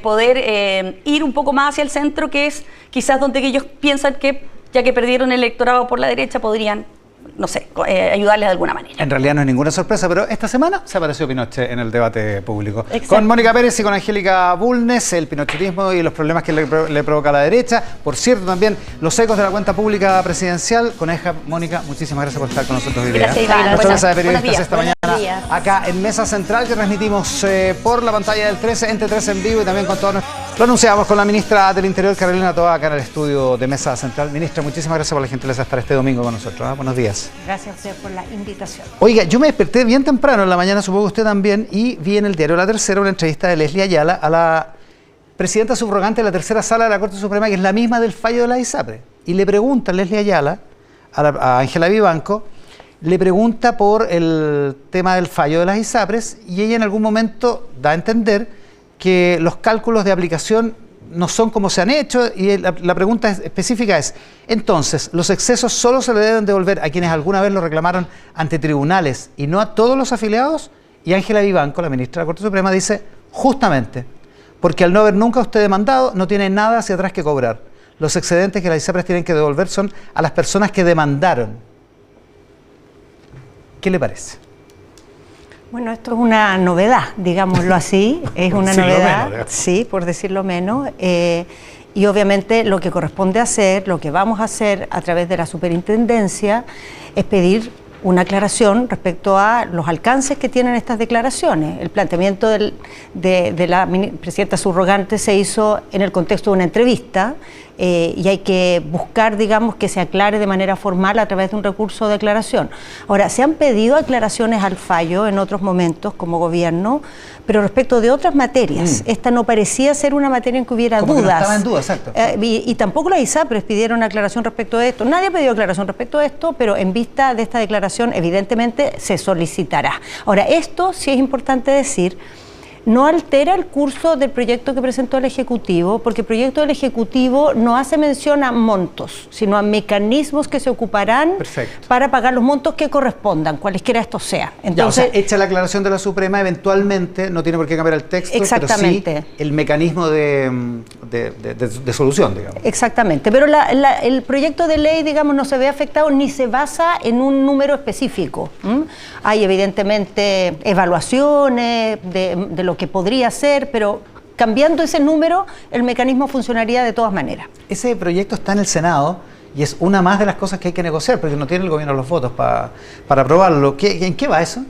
poder ir un poco más hacia el centro, que es quizás donde ellos piensan que, ya que perdieron el electorado por la derecha, podrían, no sé, ayudarles de alguna manera. En realidad no es ninguna sorpresa, pero esta semana se apareció Pinochet en el debate público. Exacto. Con Mónica Pérez y con Angélica Bulnes, el pinochetismo y los problemas que le provoca a la derecha. Por cierto, también los ecos de la cuenta pública presidencial. Coneja, Mónica, muchísimas gracias por estar con nosotros hoy día. Gracias, Iván. Nuestra mesa de periodistas esta mañana días. acá en Mesa Central, que transmitimos por la pantalla del 13, en T13 en vivo y también con todos nuestros... Lo anunciamos con la ministra del Interior, Carolina Toá, acá en el estudio de Mesa Central. Ministra, muchísimas gracias por la gentileza de estar este domingo con nosotros. Buenos días. Gracias a usted por la invitación. Oiga, yo me desperté bien temprano en la mañana, supongo que usted también, y vi en el diario La Tercera una entrevista de Leslie Ayala a la presidenta subrogante de la tercera sala de la Corte Suprema, que es la misma del fallo de la ISAPRE. Y le pregunta Leslie Ayala a Ángela Vivanco, le pregunta por el tema del fallo de las ISAPRES, y ella en algún momento da a entender que los cálculos de aplicación no son como se han hecho, y la pregunta específica es, entonces, ¿los excesos solo se le deben devolver a quienes alguna vez lo reclamaron ante tribunales y no a todos los afiliados? Y Ángela Vivanco, la ministra de la Corte Suprema, dice, justamente, porque al no haber nunca usted demandado, no tiene nada hacia atrás que cobrar. Los excedentes que las ISAPRES tienen que devolver son a las personas que demandaron. ¿Qué le parece? Bueno, esto es una novedad, digámoslo así, es una novedad, sí, por decirlo menos, y obviamente lo que corresponde hacer, lo que vamos a hacer a través de la superintendencia es pedir una aclaración respecto a los alcances que tienen estas declaraciones. El planteamiento de la presidenta subrogante se hizo en el contexto de una entrevista, y hay que buscar, digamos, que se aclare de manera formal a través de un recurso de aclaración. Ahora, se han pedido aclaraciones al fallo en otros momentos como gobierno, pero respecto de otras materias. Esta no parecía ser una materia en que hubiera dudas. No estaba en duda, exacto. Y tampoco las ISAPRES pidieron aclaración respecto de esto. Nadie ha pedido aclaración respecto de esto, pero en vista de esta declaración, evidentemente, se solicitará. Ahora, esto sí es importante decir, no altera el curso del proyecto que presentó el Ejecutivo, porque el proyecto del Ejecutivo no hace mención a montos, sino a mecanismos que se ocuparán para pagar los montos que correspondan, cualesquiera estos sean. Entonces, ya, o sea, hecha la aclaración de la Suprema, eventualmente no tiene por qué cambiar el texto, exactamente, pero sí el mecanismo de solución, digamos. Exactamente, pero el proyecto de ley, digamos, no se ve afectado ni se basa en un número específico. Hay evidentemente evaluaciones de lo que podría ser, pero cambiando ese número, el mecanismo funcionaría de todas maneras. Ese proyecto está en el Senado y es una más de las cosas que hay que negociar, porque no tiene el gobierno los votos para aprobarlo. ¿En qué va eso?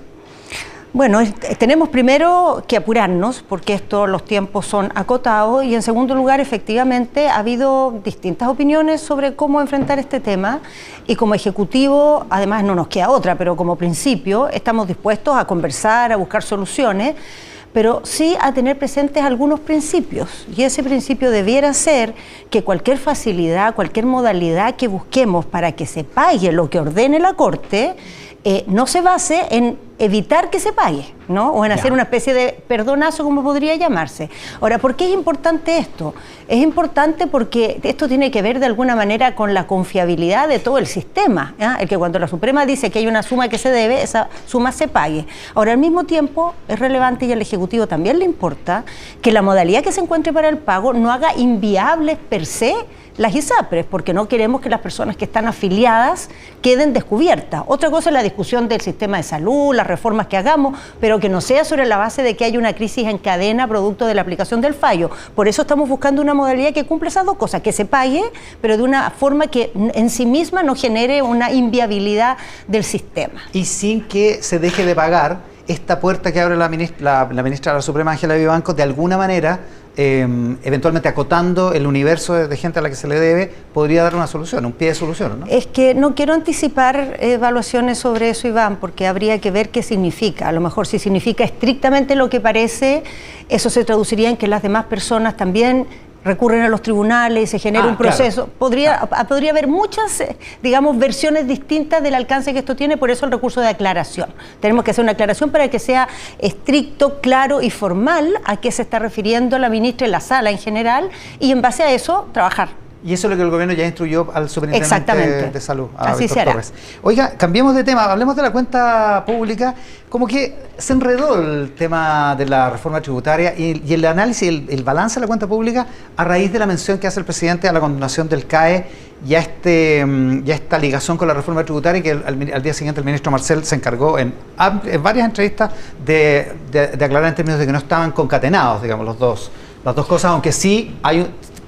Bueno, tenemos primero que apurarnos, porque los tiempos son acotados, y en segundo lugar, efectivamente, ha habido distintas opiniones sobre cómo enfrentar este tema, y como Ejecutivo, además no nos queda otra, pero como principio, estamos dispuestos a conversar, a buscar soluciones, pero sí a tener presentes algunos principios, y ese principio debiera ser que cualquier facilidad, cualquier modalidad que busquemos para que se pague lo que ordene la Corte, no se base en evitar que se pague, ¿no? O en hacer una especie de perdonazo, como podría llamarse. Ahora, ¿por qué es importante esto? Es importante porque esto tiene que ver de alguna manera con la confiabilidad de todo el sistema, ¿ya? El que cuando la Suprema dice que hay una suma que se debe, esa suma se pague. Ahora, al mismo tiempo, es relevante, y al Ejecutivo también le importa, que la modalidad que se encuentre para el pago no haga inviables per se las ISAPRES, porque no queremos que las personas que están afiliadas queden descubiertas. Otra cosa es la discusión del sistema de salud, las reformas que hagamos, pero que no sea sobre la base de que hay una crisis en cadena producto de la aplicación del fallo. Por eso estamos buscando una modalidad que cumpla esas dos cosas, que se pague, pero de una forma que en sí misma no genere una inviabilidad del sistema. Y sin que se deje de pagar esta puerta que abre la ministra de la Suprema, Ángela Vivanco, de alguna manera, eventualmente acotando el universo de gente a la que se le debe, podría dar una solución, un pie de solución, ¿no? Es que no quiero anticipar evaluaciones sobre eso, Iván, porque habría que ver qué significa. A lo mejor si significa estrictamente lo que parece, eso se traduciría en que las demás personas también recurren a los tribunales y se genera un proceso. Claro. Podría haber muchas, digamos, versiones distintas del alcance que esto tiene, por eso el recurso de aclaración. Tenemos que hacer una aclaración para que sea estricto, claro y formal a qué se está refiriendo la ministra en la sala en general, y en base a eso trabajar. Y eso es lo que el gobierno ya instruyó al superintendente de salud, a Así Víctor Torres. Oiga, cambiemos de tema, hablemos de la cuenta pública. Como que se enredó el tema de la reforma tributaria y el análisis, el balance de la cuenta pública a raíz de la mención que hace el presidente a la condonación del CAE y a esta ligación con la reforma tributaria, que al día siguiente el ministro Marcel se encargó en varias entrevistas de aclarar en términos de que no estaban concatenados, digamos, las dos cosas, aunque sí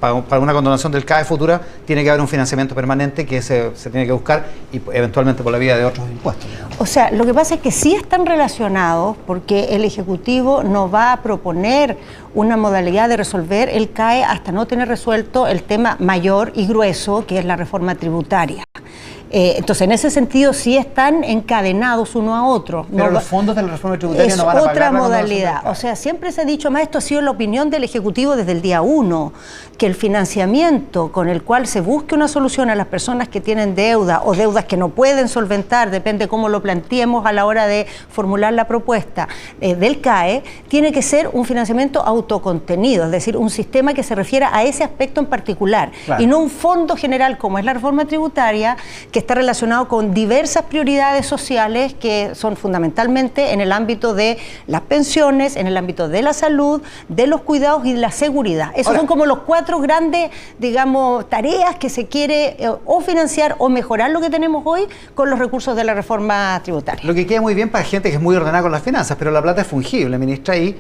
para una condonación del CAE futura tiene que haber un financiamiento permanente que se tiene que buscar y eventualmente por la vía de otros impuestos. O sea, lo que pasa es que sí están relacionados porque el Ejecutivo no va a proponer una modalidad de resolver el CAE hasta no tener resuelto el tema mayor y grueso, que es la reforma tributaria. Entonces, en ese sentido, sí están encadenados uno a otro. Pero los fondos de la reforma tributaria no van a pagar otra modalidad. O sea, siempre se ha dicho, más esto ha sido la opinión del Ejecutivo desde el día 1, que el financiamiento con el cual se busque una solución a las personas que tienen deuda o deudas que no pueden solventar, depende cómo lo planteemos a la hora de formular la propuesta del CAE, tiene que ser un financiamiento autocontenido, es decir, un sistema que se refiera a ese aspecto en particular, claro, y no un fondo general como es la reforma tributaria, que está relacionado con diversas prioridades sociales que son fundamentalmente en el ámbito de las pensiones, en el ámbito de la salud, de los cuidados y de la seguridad. Esos son como los 4 grandes, digamos, tareas que se quiere o financiar o mejorar lo que tenemos hoy con los recursos de la reforma tributaria. Lo que queda muy bien para gente que es muy ordenada con las finanzas, pero la plata es fungible, ministra, y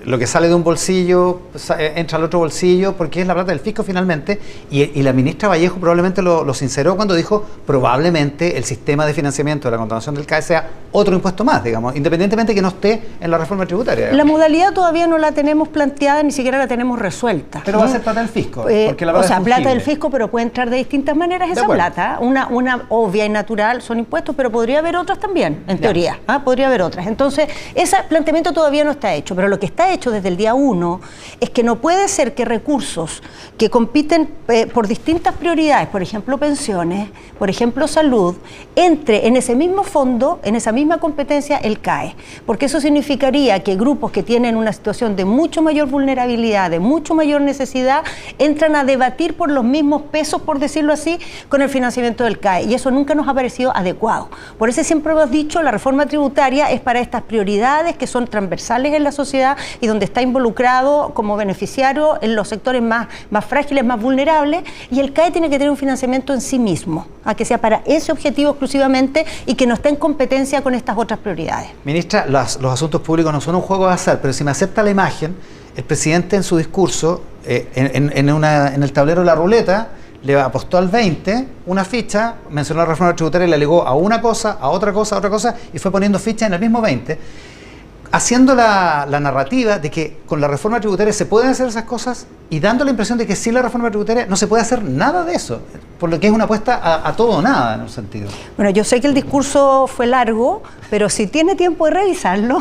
lo que sale de un bolsillo entra al otro bolsillo porque es la plata del fisco finalmente, y la ministra Vallejo probablemente lo sinceró cuando dijo probablemente el sistema de financiamiento de la condonación del CAE sea otro impuesto más, digamos, independientemente que no esté en la reforma tributaria, digamos. La modalidad todavía no la tenemos planteada, ni siquiera la tenemos resuelta. Pero va a ser plata del fisco, porque la plata o sea, es plata del fisco, pero puede entrar de distintas maneras esa plata. Una obvia y natural son impuestos, pero podría haber otras también, en teoría. Podría haber otras. Entonces, ese planteamiento todavía no está hecho, pero lo que está hecho desde el día 1 es que no puede ser que recursos que compiten por distintas prioridades, por ejemplo pensiones, por ejemplo salud, entre en ese mismo fondo, en esa misma competencia el CAE, porque eso significaría que grupos que tienen una situación de mucho mayor vulnerabilidad, de mucho mayor necesidad, entran a debatir por los mismos pesos, por decirlo así, con el financiamiento del CAE, y eso nunca nos ha parecido adecuado. Por eso siempre hemos dicho, la reforma tributaria es para estas prioridades que son transversales en la sociedad y donde está involucrado como beneficiario en los sectores más frágiles, más vulnerables, y el CAE tiene que tener un financiamiento en sí mismo, a que sea para ese objetivo exclusivamente y que no esté en competencia con estas otras prioridades. Ministra, los asuntos públicos no son un juego de azar, pero si me acepta la imagen, el presidente en su discurso, en el tablero de la ruleta, le apostó al 20 una ficha, mencionó la reforma tributaria y le alegó a una cosa, a otra cosa, y fue poniendo fichas en el mismo 20, haciendo la narrativa de que con la reforma tributaria se pueden hacer esas cosas y dando la impresión de que sin la reforma tributaria no se puede hacer nada de eso, por lo que es una apuesta a todo o nada en un sentido. Bueno, yo sé que el discurso fue largo, pero si tiene tiempo de revisarlo,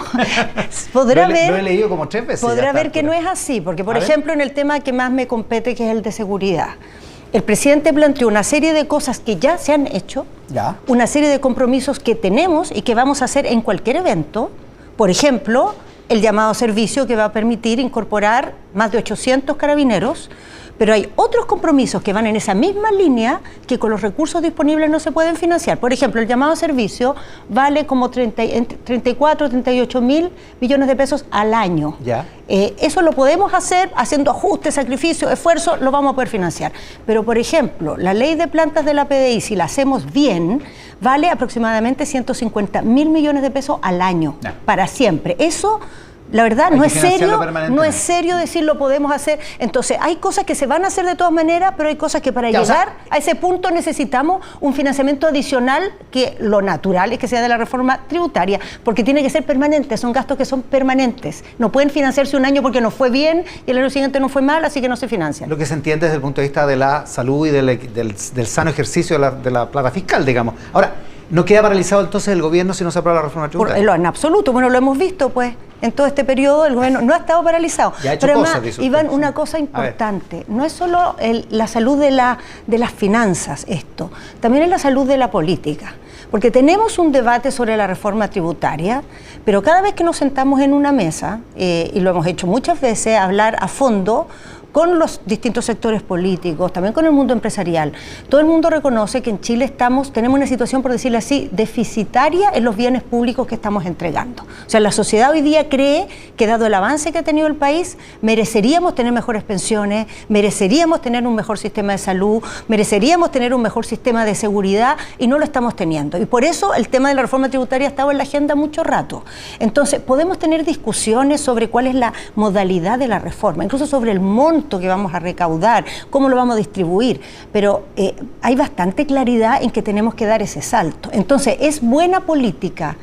podrá ver... Lo he leído como 3 veces. Podrá ver que no es así, porque por ejemplo en el tema que más me compete, que es el de seguridad, el presidente planteó una serie de cosas que ya se han hecho, una serie de compromisos que tenemos y que vamos a hacer en cualquier evento. Por ejemplo, el llamado a servicio que va a permitir incorporar más de 800 carabineros, pero hay otros compromisos que van en esa misma línea que con los recursos disponibles no se pueden financiar. Por ejemplo, el llamado a servicio vale como 34, 38 mil millones de pesos al año. Eso lo podemos hacer haciendo ajustes, sacrificios, esfuerzos, lo vamos a poder financiar. Pero, por ejemplo, la ley de plantas de la PDI, si la hacemos bien, vale aproximadamente 150 mil millones de pesos al año, para siempre. Eso... La verdad, no es serio decir lo podemos hacer. Entonces, hay cosas que se van a hacer de todas maneras, pero hay cosas que para llegar a ese punto necesitamos un financiamiento adicional, que lo natural es que sea de la reforma tributaria, porque tiene que ser permanente, son gastos que son permanentes. No pueden financiarse un año porque no fue bien y el año siguiente no fue mal, así que no se financian. Lo que se entiende desde el punto de vista de la salud y del sano ejercicio de la plata fiscal, digamos. Ahora, ¿no queda paralizado entonces el gobierno si no se aprueba la reforma tributaria? En absoluto, bueno, lo hemos visto pues. En todo este periodo el gobierno no ha estado paralizado. Pero además, Iván, una cosa importante, no es solo la salud de las finanzas esto, también es la salud de la política. Porque tenemos un debate sobre la reforma tributaria, pero cada vez que nos sentamos en una mesa, y lo hemos hecho muchas veces, hablar a fondo con los distintos sectores políticos, también con el mundo empresarial. Todo el mundo reconoce que en Chile tenemos una situación, por decirlo así, deficitaria en los bienes públicos que estamos entregando. O sea, la sociedad hoy día cree que dado el avance que ha tenido el país, mereceríamos tener mejores pensiones, mereceríamos tener un mejor sistema de salud, mereceríamos tener un mejor sistema de seguridad, y no lo estamos teniendo. Y por eso el tema de la reforma tributaria ha estado en la agenda mucho rato. Entonces, podemos tener discusiones sobre cuál es la modalidad de la reforma, incluso sobre el monto monto que vamos a recaudar, cómo lo vamos a distribuir, pero hay bastante claridad en que tenemos que dar ese salto. Entonces, es buena política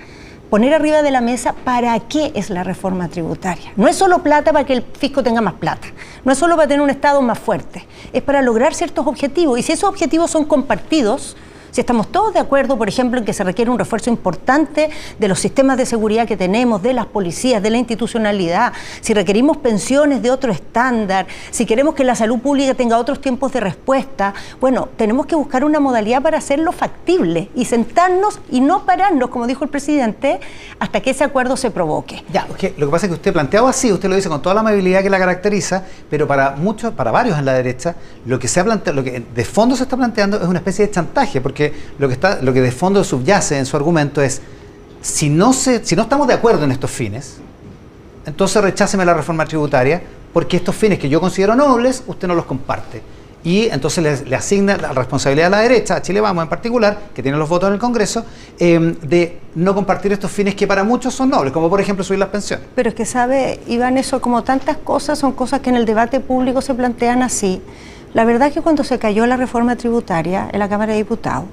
poner arriba de la mesa para qué es la reforma tributaria. No es solo plata para que el fisco tenga más plata, no es solo para tener un Estado más fuerte, es para lograr ciertos objetivos, y si esos objetivos son compartidos, si estamos todos de acuerdo, por ejemplo, en que se requiere un refuerzo importante de los sistemas de seguridad que tenemos, de las policías, de la institucionalidad, si requerimos pensiones de otro estándar, si queremos que la salud pública tenga otros tiempos de respuesta, bueno, tenemos que buscar una modalidad para hacerlo factible y sentarnos y no pararnos, como dijo el presidente, hasta que ese acuerdo se provoque. Ya, okay. Lo que pasa es que usted planteado así, usted lo dice con toda la amabilidad que la caracteriza, pero para muchos, para varios en la derecha, lo que se ha planteado, lo que de fondo se está planteando es una especie de chantaje, porque lo que de fondo subyace en su argumento es, si no estamos de acuerdo en estos fines, entonces recháceme la reforma tributaria, porque estos fines que yo considero nobles, usted no los comparte. Y entonces le asigna la responsabilidad a la derecha, a Chile Vamos en particular, que tiene los votos en el Congreso, de no compartir estos fines que para muchos son nobles, como por ejemplo subir las pensiones. Pero es que sabe, Iván, eso como tantas cosas, son cosas que en el debate público se plantean así. La verdad es que cuando se cayó la reforma tributaria en la Cámara de Diputados,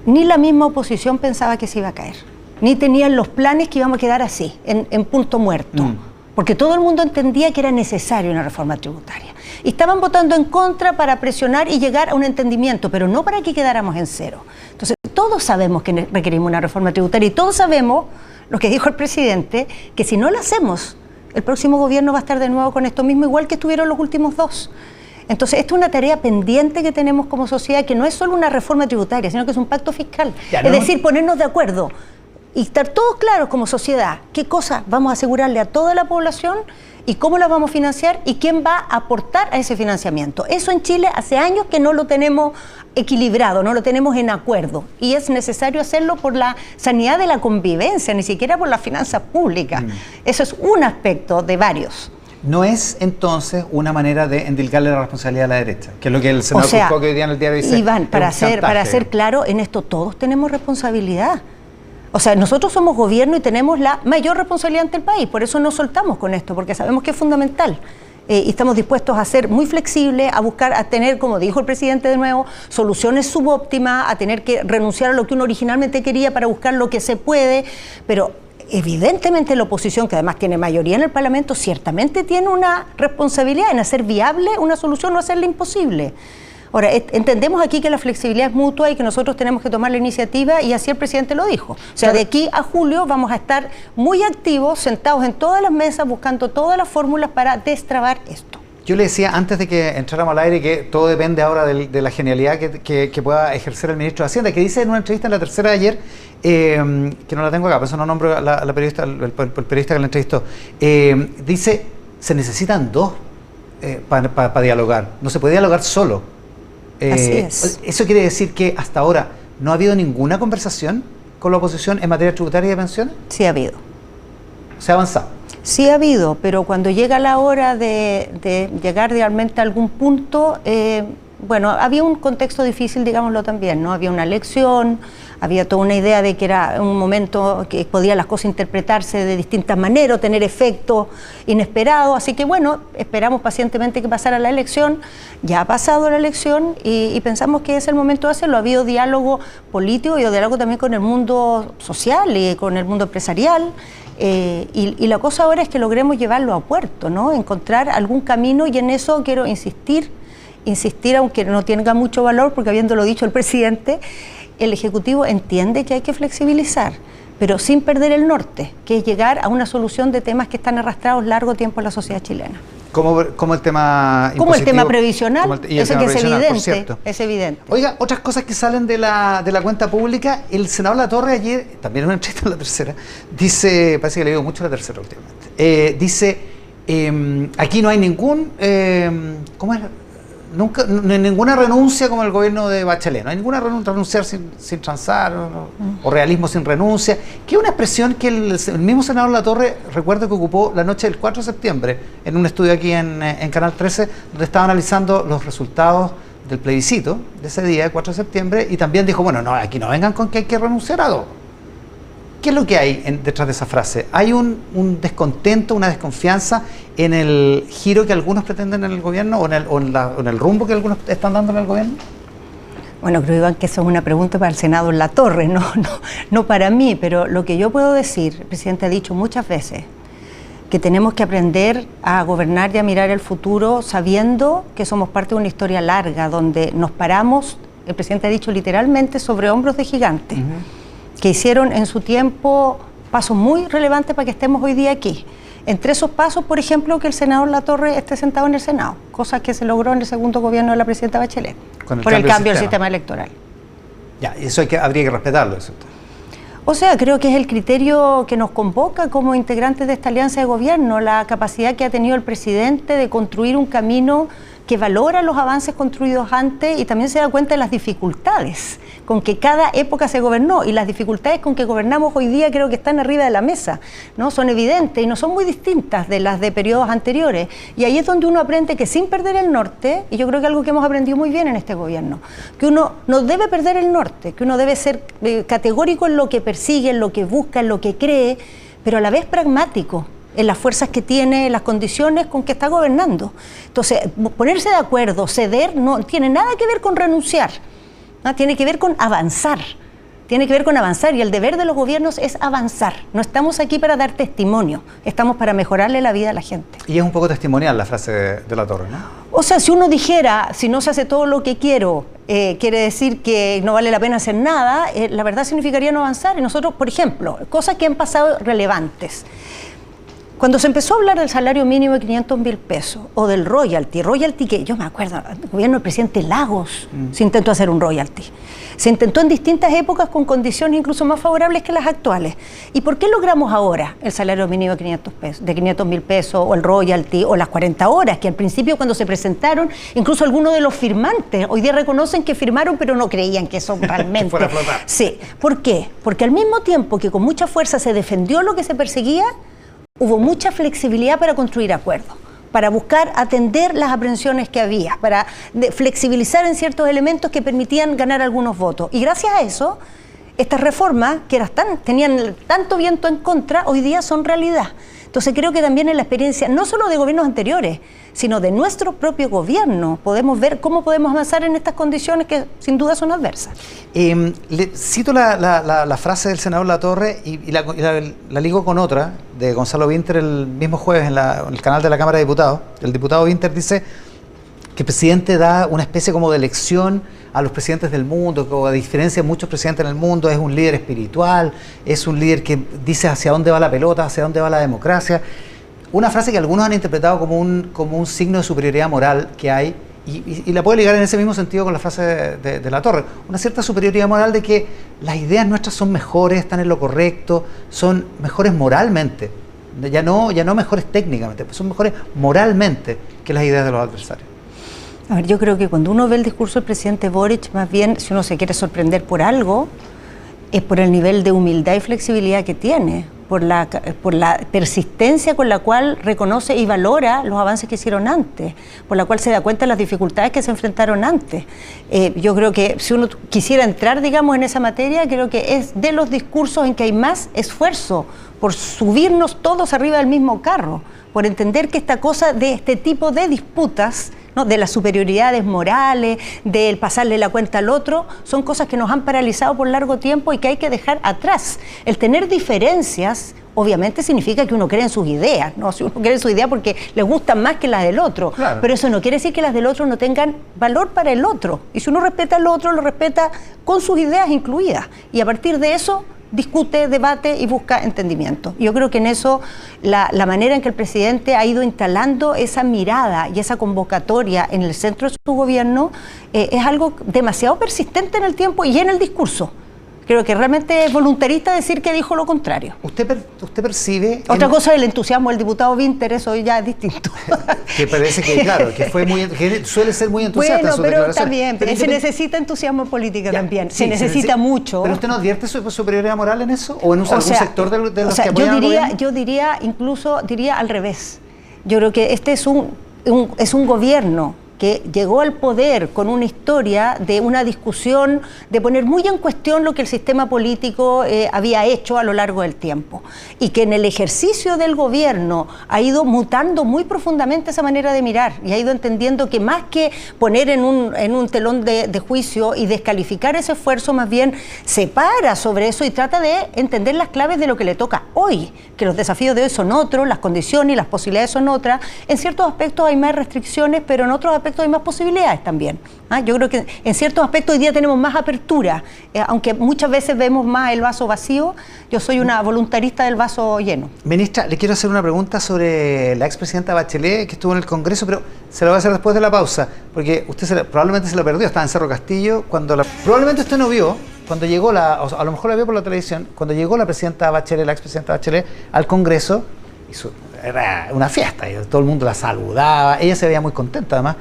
ni la misma oposición pensaba que se iba a caer, ni tenían los planes que íbamos a quedar así, en punto muerto, porque todo el mundo entendía que era necesaria una reforma tributaria. Y estaban votando en contra para presionar y llegar a un entendimiento, pero no para que quedáramos en cero. Entonces, todos sabemos que requerimos una reforma tributaria y todos sabemos, lo que dijo el presidente, que si no la hacemos, el próximo gobierno va a estar de nuevo con esto mismo, igual que estuvieron los últimos dos. Entonces, esto es una tarea pendiente que tenemos como sociedad, que no es solo una reforma tributaria, sino que es un pacto fiscal. Es decir, ponernos de acuerdo y estar todos claros como sociedad qué cosas vamos a asegurarle a toda la población y cómo las vamos a financiar y quién va a aportar a ese financiamiento. Eso en Chile hace años que no lo tenemos equilibrado, no lo tenemos en acuerdo, y es necesario hacerlo por la sanidad de la convivencia, ni siquiera por las finanzas públicas. Eso es un aspecto de varios. ¿No es entonces una manera de endilgarle la responsabilidad a la derecha? Que es lo que el senador Cusco, que hoy día en el diario dice. Iván, para ser claro, en esto todos tenemos responsabilidad. O sea, nosotros somos gobierno y tenemos la mayor responsabilidad ante el país, por eso nos soltamos con esto, porque sabemos que es fundamental. Y estamos dispuestos a ser muy flexibles, a buscar, a tener, como dijo el presidente de nuevo, soluciones subóptimas, a tener que renunciar a lo que uno originalmente quería para buscar lo que se puede, pero evidentemente la oposición, que además tiene mayoría en el Parlamento, ciertamente tiene una responsabilidad en hacer viable una solución, no hacerla imposible. Ahora, entendemos aquí que la flexibilidad es mutua y que nosotros tenemos que tomar la iniciativa, y así el presidente lo dijo. O sea, de aquí a julio vamos a estar muy activos, sentados en todas las mesas, buscando todas las fórmulas para destrabar esto. Yo le decía antes de que entráramos al aire que todo depende ahora de la genialidad que pueda ejercer el ministro de Hacienda, que dice en una entrevista en La Tercera de ayer, que no la tengo acá, por eso no nombro a la periodista, el periodista que la entrevistó, dice, se necesitan dos para dialogar, no se puede dialogar solo. Así es. ¿Eso quiere decir que hasta ahora no ha habido ninguna conversación con la oposición en materia tributaria y de pensiones? Sí ha habido. ¿Se ha avanzado? Sí ha habido, pero cuando llega la hora de llegar realmente a algún punto, bueno, había un contexto difícil, digámoslo también, ¿no? Había una elección, había toda una idea de que era un momento que podían las cosas interpretarse de distintas maneras, tener efectos inesperados, así que bueno, esperamos pacientemente que pasara la elección, ya ha pasado la elección y pensamos que es el momento de hacerlo. Ha habido diálogo político y diálogo también con el mundo social y con el mundo empresarial. Y la cosa ahora es que logremos llevarlo a puerto, ¿no? Encontrar algún camino, y en eso quiero insistir, aunque no tenga mucho valor, porque habiéndolo dicho el presidente, el Ejecutivo entiende que hay que flexibilizar, pero sin perder el norte, que es llegar a una solución de temas que están arrastrados largo tiempo en la sociedad chilena. Como el tema como el tema previsional, eso que es evidente. Oiga, otras cosas que salen de la cuenta pública, el senador Latorre ayer, también en una entrevista en La Tercera, dice, parece que le digo mucho a La Tercera últimamente, dice, aquí no hay ningún, ¿cómo es? Nunca, ninguna renuncia como el gobierno de Bachelet, no hay ninguna renunciar sin transar o realismo sin renuncia, que es una expresión que el mismo senador Latorre, recuerdo que ocupó la noche del 4 de septiembre en un estudio aquí en Canal 13, donde estaba analizando los resultados del plebiscito de ese día, el 4 de septiembre, y también dijo, bueno, no, aquí no vengan con que hay que renunciar a dos. ¿Qué es lo que hay detrás de esa frase? ¿Hay un descontento, una desconfianza en el giro que algunos pretenden en el gobierno o en el rumbo que algunos están dando en el gobierno? Bueno, creo, Iván, que eso es una pregunta para el Senado en la Torre, no para mí, pero lo que yo puedo decir, el presidente ha dicho muchas veces, que tenemos que aprender a gobernar y a mirar el futuro sabiendo que somos parte de una historia larga, donde nos paramos, el presidente ha dicho literalmente, sobre hombros de gigantes. Que hicieron en su tiempo pasos muy relevantes para que estemos hoy día aquí. Entre esos pasos, por ejemplo, que el senador Latorre esté sentado en el Senado, cosa que se logró en el segundo gobierno de la presidenta Bachelet, por el cambio del sistema electoral. Ya, y eso habría que respetarlo. Eso. O sea, creo que es el criterio que nos convoca como integrantes de esta alianza de gobierno, la capacidad que ha tenido el presidente de construir un camino que valora los avances construidos antes y también se da cuenta de las dificultades con que cada época se gobernó, y las dificultades con que gobernamos hoy día creo que están arriba de la mesa, ¿no? Son evidentes y no son muy distintas de las de periodos anteriores, y ahí es donde uno aprende que sin perder el norte, y yo creo que algo que hemos aprendido muy bien en este gobierno, que uno no debe perder el norte, que uno debe ser categórico en lo que persigue, en lo que busca, en lo que cree, pero a la vez pragmático en las fuerzas que tiene, en las condiciones con que está gobernando. Entonces, ponerse de acuerdo, ceder, no tiene nada que ver con renunciar, ¿no? Tiene que ver con avanzar. Tiene que ver con avanzar, y el deber de los gobiernos es avanzar. No estamos aquí para dar testimonio, estamos para mejorarle la vida a la gente. Y es un poco testimonial la frase de Latorre, ¿no? O sea, si uno dijera, si no se hace todo lo que quiero, quiere decir que no vale la pena hacer nada, la verdad significaría no avanzar. Y nosotros, por ejemplo, cosas que han pasado relevantes. Cuando se empezó a hablar del salario mínimo de 500.000 pesos o del royalty que yo me acuerdo, el gobierno del presidente Lagos se intentó hacer un royalty. Se intentó en distintas épocas con condiciones incluso más favorables que las actuales. ¿Y por qué logramos ahora el salario mínimo de 500.000 pesos o el royalty o las 40 horas, que al principio cuando se presentaron, incluso algunos de los firmantes hoy día reconocen que firmaron pero no creían que eso realmente... que fuera a flotar. Sí. ¿Por qué? Porque al mismo tiempo que con mucha fuerza se defendió lo que se perseguía, hubo mucha flexibilidad para construir acuerdos, para buscar atender las aprensiones que había, para flexibilizar en ciertos elementos que permitían ganar algunos votos. Y gracias a eso, estas reformas, que tenían tanto viento en contra, hoy día son realidad. Entonces creo que también en la experiencia, no solo de gobiernos anteriores, sino de nuestro propio gobierno, podemos ver cómo podemos avanzar en estas condiciones que sin duda son adversas. Le cito la frase del senador Latorre y la ligo con otra de Gonzalo Vinter el mismo jueves en el canal de la Cámara de Diputados. El diputado Vinter dice que el presidente da una especie como de lección a los presidentes del mundo, que a diferencia de muchos presidentes en el mundo es un líder espiritual, es un líder que dice hacia dónde va la pelota, hacia dónde va la democracia. Una frase que algunos han interpretado como un signo de superioridad moral que hay, y la puedo ligar en ese mismo sentido con la frase de Latorre, una cierta superioridad moral de que las ideas nuestras son mejores, están en lo correcto, son mejores moralmente, ya no mejores técnicamente, son mejores moralmente que las ideas de los adversarios. A ver, yo creo que cuando uno ve el discurso del presidente Boric, más bien, si uno se quiere sorprender por algo, es por el nivel de humildad y flexibilidad que tiene, por la persistencia con la cual reconoce y valora los avances que hicieron antes, por la cual se da cuenta de las dificultades que se enfrentaron antes. Yo creo que si uno quisiera entrar, digamos, en esa materia, creo que es de los discursos en que hay más esfuerzo por subirnos todos arriba del mismo carro, por entender que esta cosa de este tipo de disputas, ¿no?, de las superioridades morales, del pasarle la cuenta al otro, son cosas que nos han paralizado por largo tiempo y que hay que dejar atrás. El tener diferencias obviamente significa que uno cree en sus ideas, ¿no? Si uno cree en sus ideas porque les gustan más que las del otro, claro. Pero eso no quiere decir que las del otro no tengan valor para el otro. Y si uno respeta al otro, lo respeta con sus ideas incluidas. Y a partir de eso discute, debate y busca entendimiento. Yo creo que en eso la manera en que el presidente ha ido instalando esa mirada y esa convocatoria en el centro de su gobierno es algo demasiado persistente en el tiempo y en el discurso. Creo que realmente es voluntarista decir que dijo lo contrario. ¿Usted percibe...? Otra cosa es el entusiasmo del diputado Vinter, eso ya es distinto. Que parece que, claro, que suele ser muy entusiasta en su declaración. También, pero se necesita entusiasmo política también, sí, se necesita mucho. ¿Pero usted no advierte superioridad moral en eso? ¿O en algún sector de los que apoyan al gobierno? Yo diría al revés. Yo creo que este es un gobierno que llegó al poder con una historia de una discusión, de poner muy en cuestión lo que el sistema político había hecho a lo largo del tiempo, y que en el ejercicio del gobierno ha ido mutando muy profundamente esa manera de mirar, y ha ido entendiendo que más que poner en un telón de juicio y descalificar ese esfuerzo, más bien se para sobre eso y trata de entender las claves de lo que le toca hoy, que los desafíos de hoy son otros, las condiciones y las posibilidades son otras. En ciertos aspectos hay más restricciones, pero en otros aspectos hay más posibilidades también. Yo creo que en ciertos aspectos hoy día tenemos más apertura, aunque muchas veces vemos más el vaso vacío. Yo soy una voluntarista del vaso lleno. Ministra, le quiero hacer una pregunta sobre la expresidenta Bachelet, que estuvo en el Congreso, pero se lo voy a hacer después de la pausa, porque usted probablemente se lo perdió, estaba en Cerro Castillo, probablemente usted no vio, cuando llegó o a lo mejor la vio por la televisión, cuando llegó la expresidenta Bachelet al Congreso, era una fiesta, y todo el mundo la saludaba, ella se veía muy contenta además,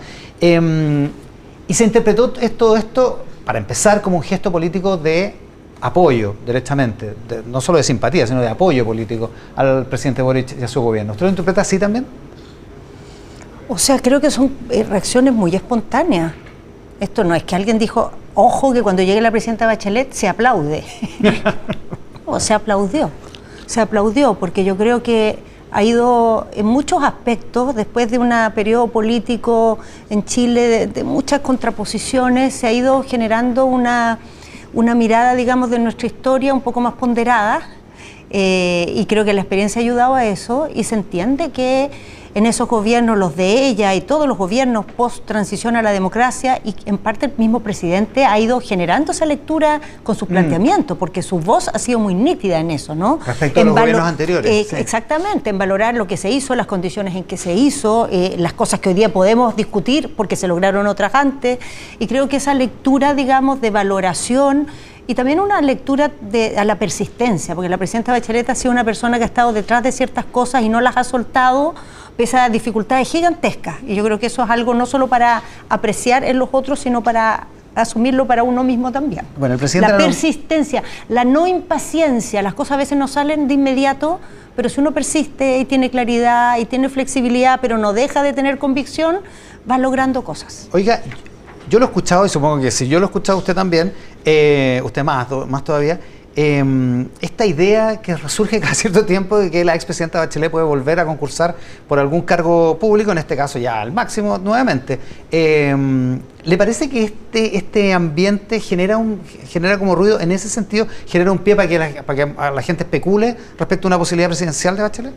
y se interpretó todo esto, para empezar, como un gesto político de apoyo, derechamente, no solo de simpatía, sino de apoyo político al presidente Boric y a su gobierno. ¿Usted lo interpreta así también? O sea, creo que son reacciones muy espontáneas. Esto no es que alguien dijo, ojo que cuando llegue la presidenta Bachelet se aplaude. O se aplaudió, porque yo creo que ha ido en muchos aspectos, después de un periodo político en Chile de muchas contraposiciones, se ha ido generando una mirada, digamos, de nuestra historia un poco más ponderada, y creo que la experiencia ha ayudado a eso, y se entiende que en esos gobiernos, los de ella y todos los gobiernos post-transición a la democracia, y en parte el mismo presidente ha ido generando esa lectura con sus planteamientos, porque su voz ha sido muy nítida en eso, ¿no? Respecto a los gobiernos anteriores. Sí. Exactamente, en valorar lo que se hizo, las condiciones en que se hizo, las cosas que hoy día podemos discutir porque se lograron otras antes, y creo que esa lectura, digamos, de valoración, y también una lectura a la persistencia, porque la presidenta Bachelet ha sido una persona que ha estado detrás de ciertas cosas y no las ha soltado, pese a dificultades gigantescas. Y yo creo que eso es algo no solo para apreciar en los otros, sino para asumirlo para uno mismo también. Bueno, el presidente la persistencia, la no impaciencia, las cosas a veces no salen de inmediato, pero si uno persiste y tiene claridad y tiene flexibilidad, pero no deja de tener convicción, va logrando cosas. Oiga, yo lo he escuchado, y supongo que si yo lo he escuchado usted también, usted más todavía, esta idea que resurge cada cierto tiempo de que la expresidenta Bachelet puede volver a concursar por algún cargo público, en este caso ya al máximo nuevamente. ¿Le parece que este ambiente genera como ruido, en ese sentido, genera un pie para que la gente especule respecto a una posibilidad presidencial de Bachelet?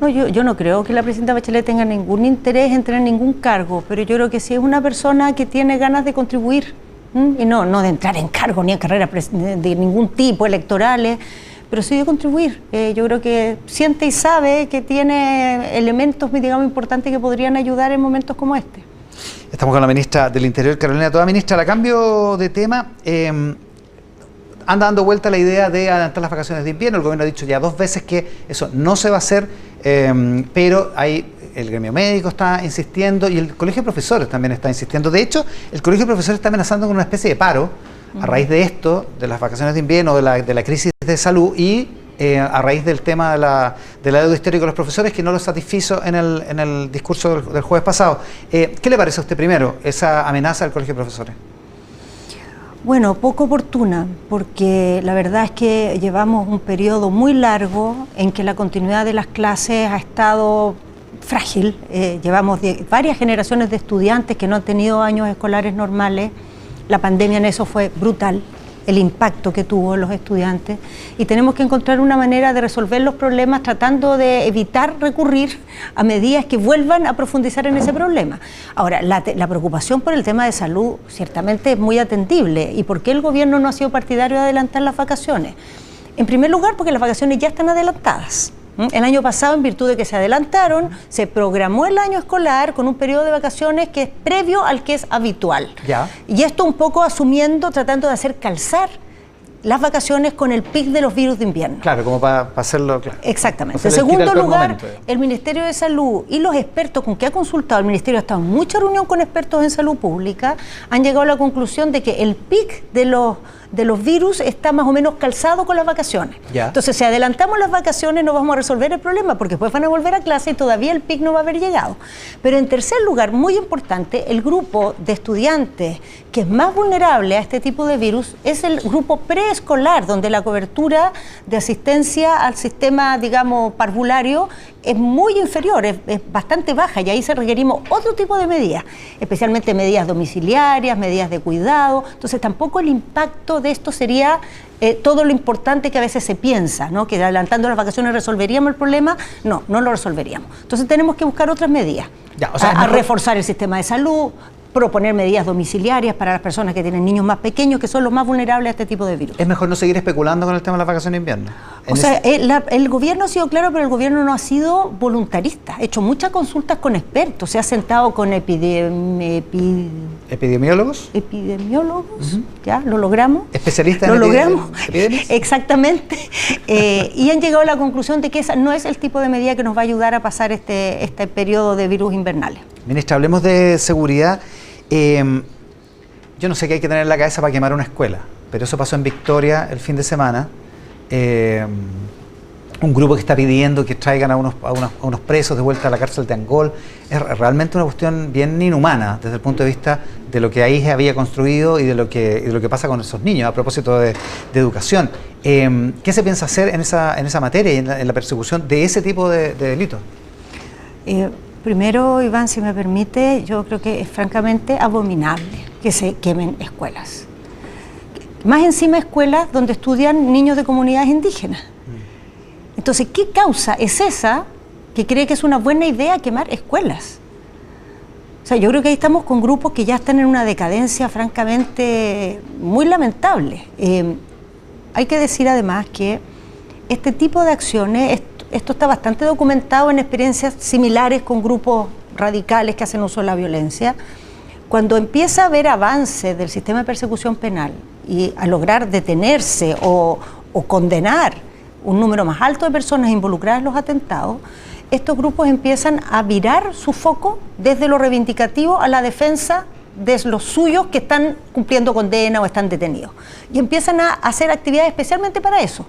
No, yo no creo que la presidenta Bachelet tenga ningún interés en tener ningún cargo, pero yo creo que sí es una persona que tiene ganas de contribuir, y no de entrar en cargo ni en carreras de ningún tipo, electorales, pero sí de contribuir. Yo creo que siente y sabe que tiene elementos, digamos, importantes que podrían ayudar en momentos como este. Estamos con la ministra del Interior, Carolina Toá. Ministra, a cambio de tema, anda dando vuelta la idea de adelantar las vacaciones de invierno. El gobierno ha dicho ya 2 veces que eso no se va a hacer, pero el gremio médico está insistiendo y el colegio de profesores también está insistiendo. De hecho, el colegio de profesores está amenazando con una especie de paro a raíz de esto, de las vacaciones de invierno, de la crisis de salud, y a raíz del tema de la deuda histórica de los profesores, que no lo satisfizo en el discurso del jueves pasado. ¿Qué le parece a usted primero esa amenaza del colegio de profesores? Bueno, poco oportuna, porque la verdad es que llevamos un periodo muy largo en que la continuidad de las clases ha estado frágil. Llevamos varias generaciones de estudiantes que no han tenido años escolares normales. La pandemia en eso fue brutal, el impacto que tuvo en los estudiantes, y tenemos que encontrar una manera de resolver los problemas tratando de evitar recurrir a medidas que vuelvan a profundizar en ese problema. Ahora, la preocupación por el tema de salud ciertamente es muy atendible. ¿Y por qué el gobierno no ha sido partidario de adelantar las vacaciones? En primer lugar, porque las vacaciones ya están adelantadas. El año pasado, en virtud de que se adelantaron, se programó el año escolar con un periodo de vacaciones que es previo al que es habitual. Ya. Y esto un poco asumiendo, tratando de hacer calzar las vacaciones con el pic de los virus de invierno. Claro, como para hacerlo claro. Exactamente. En segundo lugar, el Ministerio de Salud y los expertos con que ha consultado, el Ministerio ha estado en mucha reunión con expertos en salud pública, han llegado a la conclusión de que el pic de de los virus está más o menos calzado con las vacaciones. Entonces, si adelantamos las vacaciones no vamos a resolver el problema, porque después van a volver a clase y todavía el pic no va a haber llegado. Pero en tercer lugar, muy importante, el grupo de estudiantes que es más vulnerable a este tipo de virus es el grupo preescolar, donde la cobertura de asistencia al sistema, digamos, parvulario es muy inferior, es bastante baja, y ahí se requerimos otro tipo de medidas, especialmente medidas domiciliarias, medidas de cuidado. Entonces tampoco el impacto de esto sería todo lo importante que a veces se piensa, ¿no? Que adelantando las vacaciones resolveríamos el problema. No, no lo resolveríamos. Entonces tenemos que buscar otras medidas, a reforzar el sistema de salud, proponer medidas domiciliarias para las personas que tienen niños más pequeños, que son los más vulnerables a este tipo de virus. ¿Es mejor no seguir especulando con el tema de las vacaciones de invierno? O sea, el gobierno ha sido claro, pero el gobierno no ha sido voluntarista. Ha hecho muchas consultas con expertos, se ha sentado con epidemiólogos. Epidemiólogos, ya, lo logramos. Especialistas en epidemias. Exactamente. Y han llegado a la conclusión de que esa no es el tipo de medida que nos va a ayudar a pasar este periodo de virus invernales. Ministra, hablemos de seguridad. Yo no sé qué hay que tener en la cabeza para quemar una escuela, pero eso pasó en Victoria el fin de semana. Un grupo que está pidiendo que traigan a unos presos de vuelta a la cárcel de Angol. Es realmente una cuestión bien inhumana desde el punto de vista de lo que ahí se había construido y de lo que pasa con esos niños a propósito de educación. ¿Qué se piensa hacer en esa materia y en la persecución de ese tipo de delitos? Primero, Iván, si me permite, yo creo que es francamente abominable que se quemen escuelas. Más encima escuelas donde estudian niños de comunidades indígenas. Entonces, ¿qué causa es esa que cree que es una buena idea quemar escuelas? O sea, yo creo que ahí estamos con grupos que ya están en una decadencia francamente muy lamentable. Hay que decir además que este tipo de acciones, esto está bastante documentado en experiencias similares con grupos radicales que hacen uso de la violencia. Cuando empieza a haber avances del sistema de persecución penal y a lograr detenerse o condenar un número más alto de personas involucradas en los atentados, estos grupos empiezan a virar su foco desde lo reivindicativo a la defensa de los suyos que están cumpliendo condena o están detenidos. Y empiezan a hacer actividades especialmente para eso.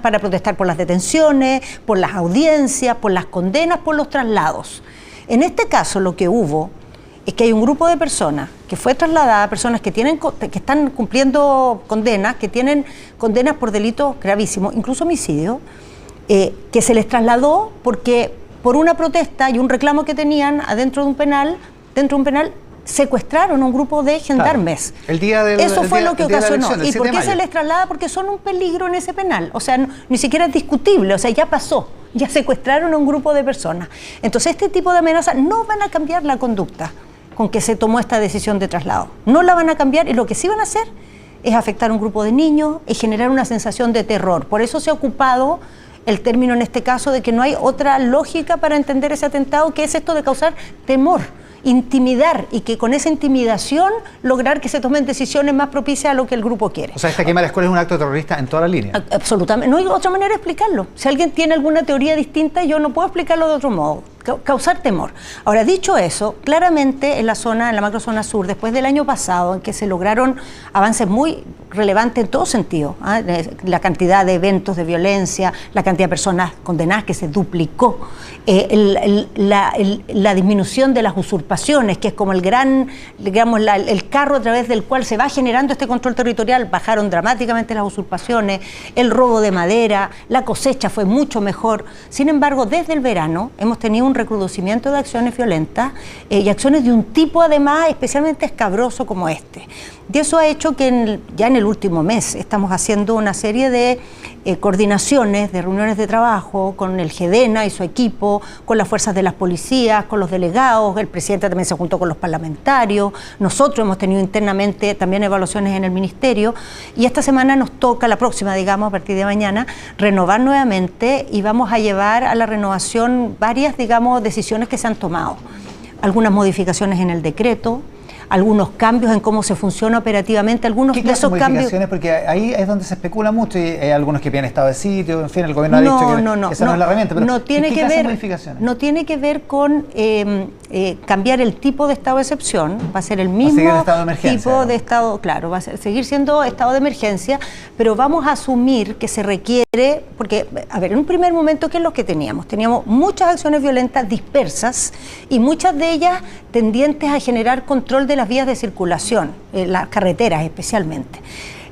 Para protestar por las detenciones, por las audiencias, por las condenas, por los traslados. En este caso lo que hubo es que hay un grupo de personas que fue trasladada, personas que están cumpliendo condenas, que tienen condenas por delitos gravísimos, incluso homicidio, que se les trasladó porque por una protesta y un reclamo que tenían dentro de un penal, secuestraron a un grupo de gendarmes. Claro, eso fue lo que ocasionó. ¿Y por qué se les traslada? Porque son un peligro en ese penal. O sea, ni siquiera es discutible. O sea, ya pasó. Ya secuestraron a un grupo de personas. Entonces, este tipo de amenazas no van a cambiar la conducta con que se tomó esta decisión de traslado. No la van a cambiar, y lo que sí van a hacer es afectar a un grupo de niños y generar una sensación de terror. Por eso se ha ocupado el término en este caso de que no hay otra lógica para entender ese atentado, que es esto de causar temor, intimidar, y que con esa intimidación lograr que se tomen decisiones más propicias a lo que el grupo quiere. O sea, esta quema de la escuela es un acto terrorista en toda la línea. Absolutamente. No hay otra manera de explicarlo. Si alguien tiene alguna teoría distinta, yo no puedo explicarlo de otro modo. Causar temor. Ahora, dicho eso, claramente en la macrozona sur, después del año pasado, en que se lograron avances muy relevantes en todo sentido, la cantidad de eventos de violencia, la cantidad de personas condenadas que se duplicó, la disminución de las usurpaciones, que es como el gran, digamos, el carro a través del cual se va generando este control territorial. Bajaron dramáticamente las usurpaciones, el robo de madera, la cosecha fue mucho mejor. Sin embargo, desde el verano hemos tenido un recrudecimiento de acciones violentas y acciones de un tipo además especialmente escabroso como este. Y eso ha hecho que ya en el último mes estamos haciendo una serie de coordinaciones, de reuniones de trabajo con el GEDENA y su equipo, con las fuerzas de las policías, con los delegados. El presidente también se juntó con los parlamentarios. Nosotros hemos tenido internamente también evaluaciones en el ministerio, y esta semana nos toca, la próxima, digamos, a partir de mañana, renovar nuevamente, y vamos a llevar a la renovación varias, digamos, decisiones que se han tomado. Algunas modificaciones en el decreto, algunos cambios en cómo se funciona operativamente, algunos de esos cambios. Porque ahí es donde se especula mucho y hay algunos que piden estado de sitio, en fin, el gobierno ha dicho que esa no es la herramienta, pero no tiene que ver, modificaciones? No tiene que ver con cambiar el tipo de estado de excepción, va a ser el mismo tipo de estado, claro, va a seguir siendo estado de emergencia, pero vamos a asumir que se requiere, porque, a ver, en un primer momento, ¿qué es lo que teníamos? Teníamos muchas acciones violentas dispersas y muchas de ellas tendientes a generar control de las vías de circulación, las carreteras especialmente.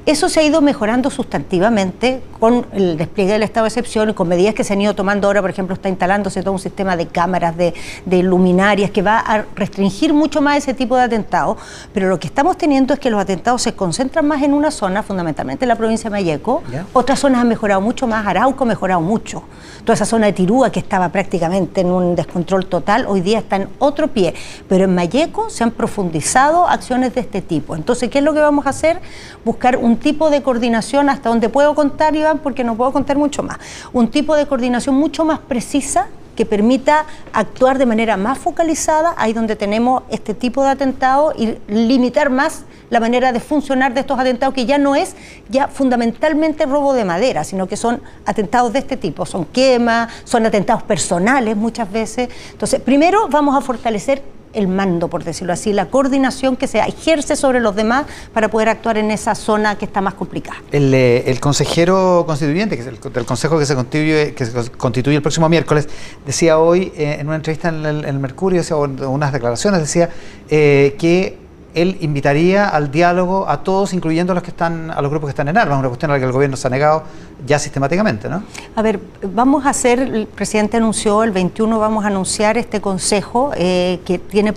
Eso se ha ido mejorando sustantivamente con el despliegue del estado de excepción y con medidas que se han ido tomando ahora. Por ejemplo, está instalándose todo un sistema de cámaras, de luminarias que va a restringir mucho más ese tipo de atentados, pero lo que estamos teniendo es que los atentados se concentran más en una zona, fundamentalmente en la provincia de Malleco. Otras zonas han mejorado mucho más, Arauco ha mejorado mucho. Toda esa zona de Tirúa, que estaba prácticamente en un descontrol total, hoy día está en otro pie, pero en Malleco se han profundizado acciones de este tipo. Entonces, ¿qué es lo que vamos a hacer? Buscar un tipo de coordinación, hasta donde puedo contar, Iván, porque no puedo contar mucho más, un tipo de coordinación mucho más precisa que permita actuar de manera más focalizada ahí donde tenemos este tipo de atentados y limitar más la manera de funcionar de estos atentados, que ya no es ya fundamentalmente robo de madera, sino que son atentados de este tipo, son quemas, son atentados personales muchas veces. Entonces, primero vamos a fortalecer el mando, por decirlo así, la coordinación que se ejerce sobre los demás para poder actuar en esa zona que está más complicada. El consejero constituyente, que es del consejo que se constituye el próximo miércoles, decía hoy en una entrevista en el Mercurio, decía, unas declaraciones, decía que él invitaría al diálogo a todos, incluyendo a los grupos que están en armas, una cuestión a la que el gobierno se ha negado ya sistemáticamente, ¿no? A ver, el presidente anunció, el 21 vamos a anunciar este consejo que tiene...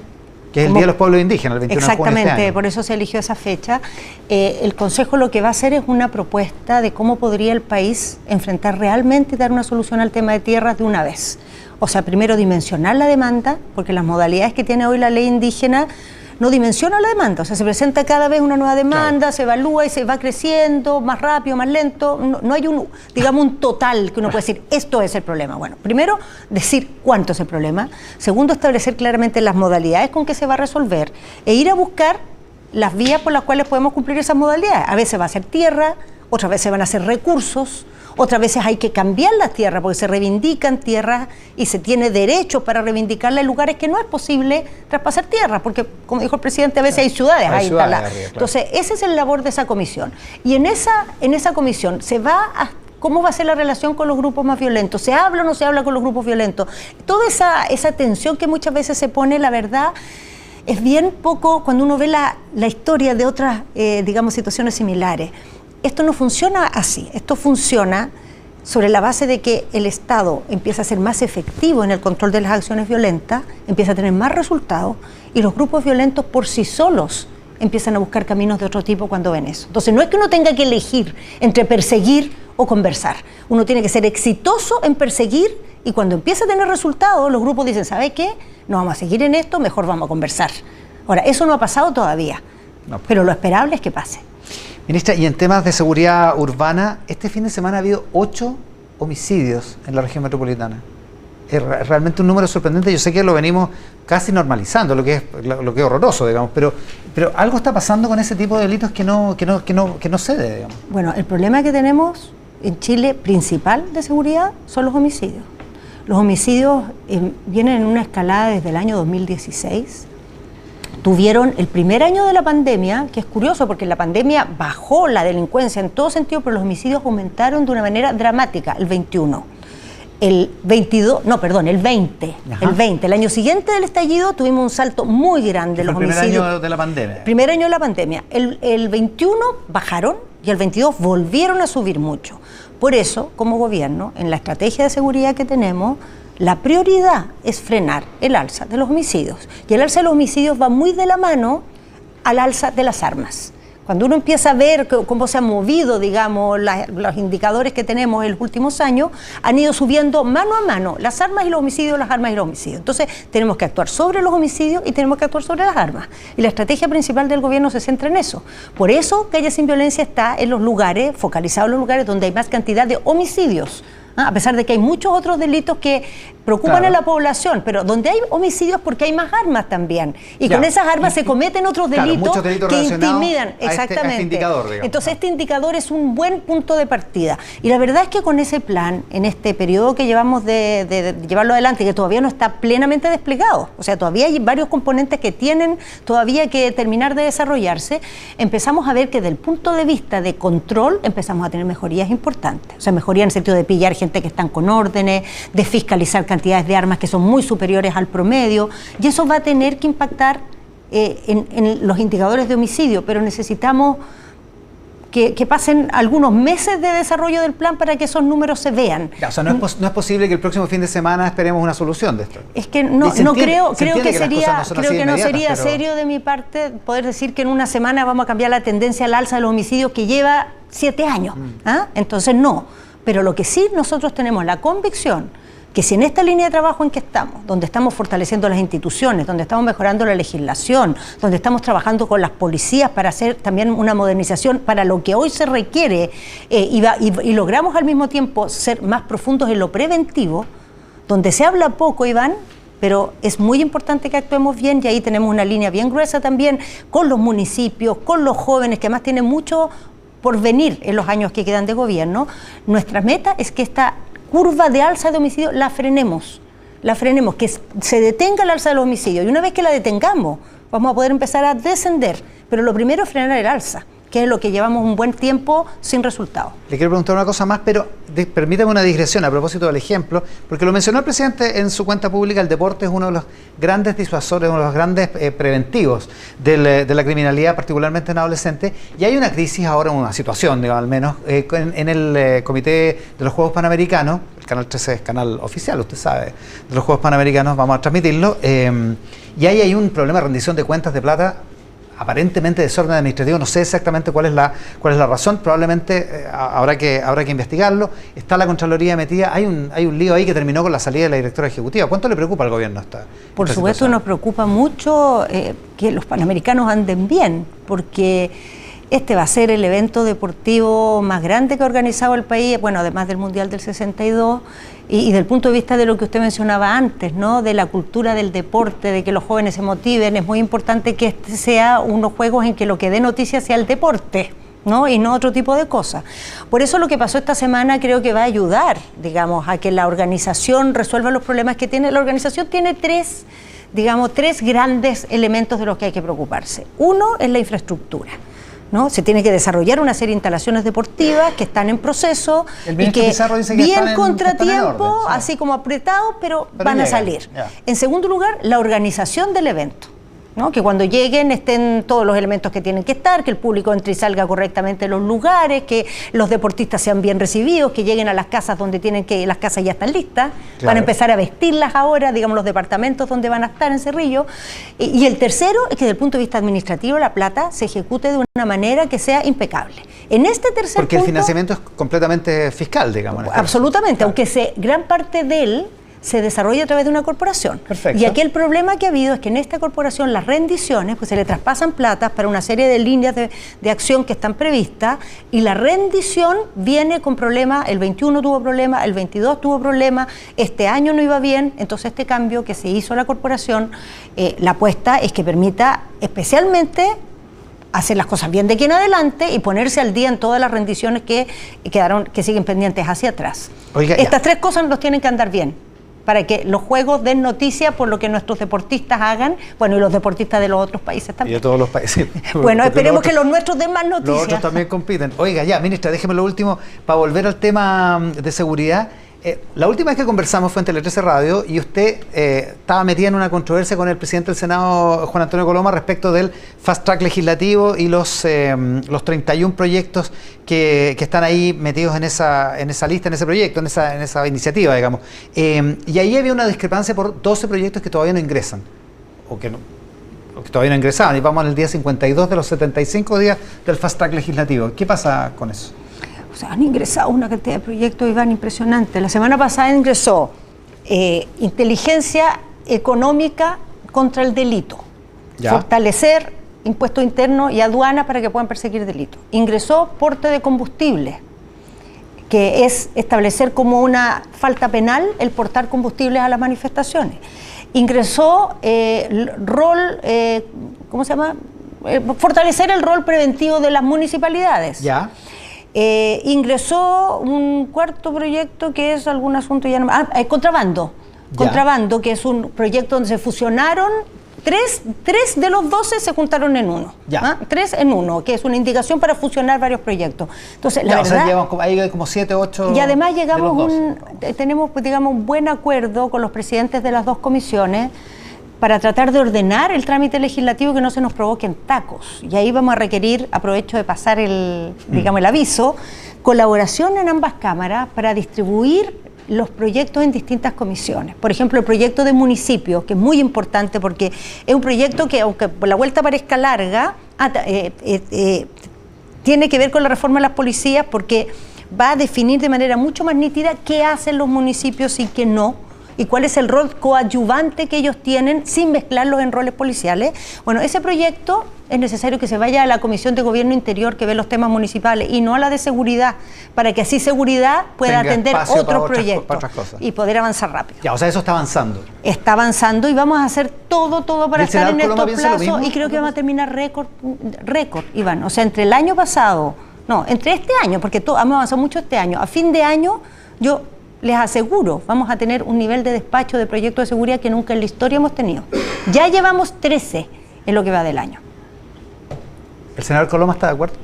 Que es el Día de los Pueblos Indígenas, el 21 de junio. Exactamente, por eso se eligió esa fecha. El Consejo lo que va a hacer es una propuesta de cómo podría el país enfrentar realmente y dar una solución al tema de tierras de una vez. O sea, primero dimensionar la demanda, porque las modalidades que tiene hoy la ley indígena no dimensiona la demanda, o sea, se presenta cada vez una nueva demanda, claro, se evalúa y se va creciendo, más rápido, más lento, no hay un total que uno puede decir, esto es el problema. Bueno, primero, decir cuánto es el problema. Segundo, establecer claramente las modalidades con que se va a resolver e ir a buscar las vías por las cuales podemos cumplir esas modalidades. A veces va a ser tierra, otras veces van a ser recursos, otras veces hay que cambiar las tierras porque se reivindican tierras y se tiene derecho para reivindicarlas en lugares que no es posible traspasar tierras, porque, como dijo el presidente, a veces hay ciudades ahí instaladas. Arriba, claro. Entonces, ese es el labor de esa comisión. Y en esa comisión se va a... ¿Cómo va a ser la relación con los grupos más violentos? ¿Se habla o no se habla con los grupos violentos? Toda esa tensión que muchas veces se pone, la verdad, es bien poco cuando uno ve la historia de otras, situaciones similares. Esto no funciona así, esto funciona sobre la base de que el Estado empieza a ser más efectivo en el control de las acciones violentas, empieza a tener más resultados y los grupos violentos por sí solos empiezan a buscar caminos de otro tipo cuando ven eso. Entonces no es que uno tenga que elegir entre perseguir o conversar, uno tiene que ser exitoso en perseguir y cuando empieza a tener resultados los grupos dicen, ¿sabe qué? No vamos a seguir en esto, mejor vamos a conversar. Ahora, eso no ha pasado todavía, pero lo esperable es que pase. Ministra, y en temas de seguridad urbana, este fin de semana ha habido 8 homicidios en la región metropolitana. Es realmente un número sorprendente. Yo sé que lo venimos casi normalizando, lo que es horroroso, digamos, pero algo está pasando con ese tipo de delitos que no cede, digamos. Bueno, el problema que tenemos en Chile principal de seguridad son los homicidios. Los homicidios vienen en una escalada desde el año 2016. Tuvieron el primer año de la pandemia, que es curioso porque la pandemia bajó la delincuencia en todo sentido, pero los homicidios aumentaron de una manera dramática, el 21. El 20, el año siguiente del estallido tuvimos un salto muy grande. Los homicidios. El primer año de la pandemia. Primer año de la pandemia. El 21 bajaron y el 22 volvieron a subir mucho. Por eso, como gobierno, en la estrategia de seguridad que tenemos, la prioridad es frenar el alza de los homicidios. Y el alza de los homicidios va muy de la mano al alza de las armas. Cuando uno empieza a ver cómo se han movido, digamos, los indicadores que tenemos en los últimos años, han ido subiendo mano a mano las armas y los homicidios, las armas y los homicidios. Entonces, tenemos que actuar sobre los homicidios y tenemos que actuar sobre las armas. Y la estrategia principal del gobierno se centra en eso. Por eso, Calle Sin Violencia está en los lugares, focalizado en los lugares donde hay más cantidad de homicidios. A pesar de que hay muchos otros delitos que preocupan a la población, pero donde hay homicidios porque hay más armas también. Y con esas armas se cometen otros delitos que intimidan. Exactamente. A este indicador, digamos. Entonces este indicador es un buen punto de partida. Y la verdad es que con ese plan, en este periodo que llevamos de llevarlo adelante, que todavía no está plenamente desplegado, o sea, todavía hay varios componentes que tienen todavía que terminar de desarrollarse, empezamos a ver que desde el punto de vista de control empezamos a tener mejorías importantes. O sea, mejoría en el sentido de pillar gente que están con órdenes, de fiscalizar cantidades de armas que son muy superiores al promedio, y eso va a tener que impactar en los indicadores de homicidio, pero necesitamos que pasen algunos meses de desarrollo del plan para que esos números se vean. O sea, no es posible que el próximo fin de semana esperemos una solución de esto. Es que no creo que no sería serio de mi parte poder decir que en una semana vamos a cambiar la tendencia al alza de los homicidios que lleva 7 años. Entonces no, pero lo que sí nosotros tenemos la convicción que si en esta línea de trabajo en que estamos, donde estamos fortaleciendo las instituciones, donde estamos mejorando la legislación, donde estamos trabajando con las policías para hacer también una modernización para lo que hoy se requiere y logramos al mismo tiempo ser más profundos en lo preventivo, donde se habla poco, Iván, pero es muy importante que actuemos bien, y ahí tenemos una línea bien gruesa también con los municipios, con los jóvenes, que además tienen mucho por venir en los años que quedan de gobierno. Nuestra meta es que esta curva de alza de homicidios la frenemos, que se detenga el alza de los homicidios, y una vez que la detengamos vamos a poder empezar a descender, pero lo primero es frenar el alza, que es lo que llevamos un buen tiempo sin resultados. Le quiero preguntar una cosa más, pero permítame una digresión a propósito del ejemplo, porque lo mencionó el presidente en su cuenta pública. El deporte es uno de los grandes disuasores, uno de los grandes preventivos de la criminalidad, particularmente en adolescentes, y hay una crisis ahora, una situación, digamos, al menos, en el Comité de los Juegos Panamericanos. El Canal 13 es canal oficial, usted sabe, de los Juegos Panamericanos, vamos a transmitirlo, y ahí hay un problema de rendición de cuentas de plata, aparentemente desorden administrativo. No sé exactamente cuál es la razón, probablemente habrá que investigarlo. Está la Contraloría metida, hay un lío ahí que terminó con la salida de la directora ejecutiva. ¿Cuánto le preocupa al gobierno esta Por supuesto situación? Nos preocupa mucho que los panamericanos anden bien, porque este va a ser el evento deportivo más grande que ha organizado el país, bueno, además del Mundial del 62, y del punto de vista de lo que usted mencionaba antes, ¿no? De la cultura del deporte, de que los jóvenes se motiven, es muy importante que este sea unos juegos en que lo que dé noticia sea el deporte, ¿no? Y no otro tipo de cosas. Por eso lo que pasó esta semana creo que va a ayudar, digamos, a que la organización resuelva los problemas que tiene. La organización tiene tres grandes elementos de los que hay que preocuparse. Uno es la infraestructura, ¿no? Se tiene que desarrollar una serie de instalaciones deportivas que están en proceso y que dice que bien contratiempo, orden, sí, así como apretados, pero van a salir. En segundo lugar, la organización del evento, ¿no? Que cuando lleguen estén todos los elementos que tienen que estar, que el público entre y salga correctamente en los lugares, que los deportistas sean bien recibidos, que lleguen a las casas donde tienen que, las casas ya están listas, van a empezar a vestirlas ahora, digamos, los departamentos donde van a estar en Cerrillo. Y el tercero es que desde el punto de vista administrativo la plata se ejecute de una manera que sea impecable. En este tercer Porque punto, el financiamiento es completamente fiscal, digamos. Absolutamente, aunque gran parte de él se desarrolla a través de una corporación. Perfecto. Y aquí el problema que ha habido es que en esta corporación las rendiciones, pues se le traspasan platas para una serie de líneas de acción que están previstas, y la rendición viene con problemas. El 21 tuvo problemas, el 22 tuvo problemas, este año no iba bien. Entonces este cambio que se hizo a la corporación, la apuesta es que permita especialmente hacer las cosas bien de aquí en adelante y ponerse al día en todas las rendiciones que siguen pendientes hacia atrás. Oiga, estas tres cosas nos tienen que andar bien para que los juegos den noticia por lo que nuestros deportistas hagan, bueno, y los deportistas de los otros países también. Y de todos los países. Bueno, esperemos que los nuestros den más noticias. Los otros también compiten. Oiga, ya, ministra, déjeme lo último, para volver al tema de seguridad. La última vez que conversamos fue en Tele 13 Radio, y usted estaba metida en una controversia con el presidente del Senado, Juan Antonio Coloma, respecto del fast track legislativo y los 31 proyectos que están ahí metidos en esa lista, en ese proyecto, en esa iniciativa, digamos. Y ahí había una discrepancia por 12 proyectos que todavía no ingresan, o que todavía no ingresaban, y vamos en el día 52 de los 75 días del fast track legislativo. ¿Qué pasa con eso? O sea, han ingresado una cantidad de proyectos, Iván, impresionante. La semana pasada ingresó inteligencia económica contra el delito, fortalecer impuestos internos y aduanas para que puedan perseguir delitos. Ingresó porte de combustible, que es establecer como una falta penal el portar combustibles a las manifestaciones. Ingresó ¿cómo se llama? Fortalecer el rol preventivo de las municipalidades. Ya. Ingresó un cuarto proyecto que es algún asunto ya no, contrabando. Ya. Contrabando, que es un proyecto donde se fusionaron tres de los 12 se juntaron en uno. Ya. 3 en uno, que es una indicación para fusionar varios proyectos. Entonces, la verdad, hay como 7, 8. Y además tenemos, digamos, un buen acuerdo con los presidentes de las dos comisiones para tratar de ordenar el trámite legislativo, que no se nos provoquen tacos. Y ahí vamos a requerir, aprovecho de pasar el aviso, colaboración en ambas cámaras para distribuir los proyectos en distintas comisiones. Por ejemplo, el proyecto de municipios, que es muy importante porque es un proyecto que, aunque por la vuelta parezca larga, tiene que ver con la reforma de las policías, porque va a definir de manera mucho más nítida qué hacen los municipios y qué no, y cuál es el rol coadyuvante que ellos tienen sin mezclarlos en roles policiales. Bueno, ese proyecto es necesario que se vaya a la Comisión de Gobierno Interior, que ve los temas municipales, y no a la de seguridad, para que así seguridad pueda atender otros proyectos y poder avanzar rápido. Ya, o sea, eso está avanzando. Está avanzando y vamos a hacer todo para estar en estos plazos, y creo que vamos a terminar récord, Iván. O sea, entre el año pasado, entre este año, porque hemos avanzado mucho este año, a fin de año, yo les aseguro, vamos a tener un nivel de despacho de proyectos de seguridad que nunca en la historia hemos tenido. Ya llevamos 13 en lo que va del año. ¿El senador Coloma está de acuerdo?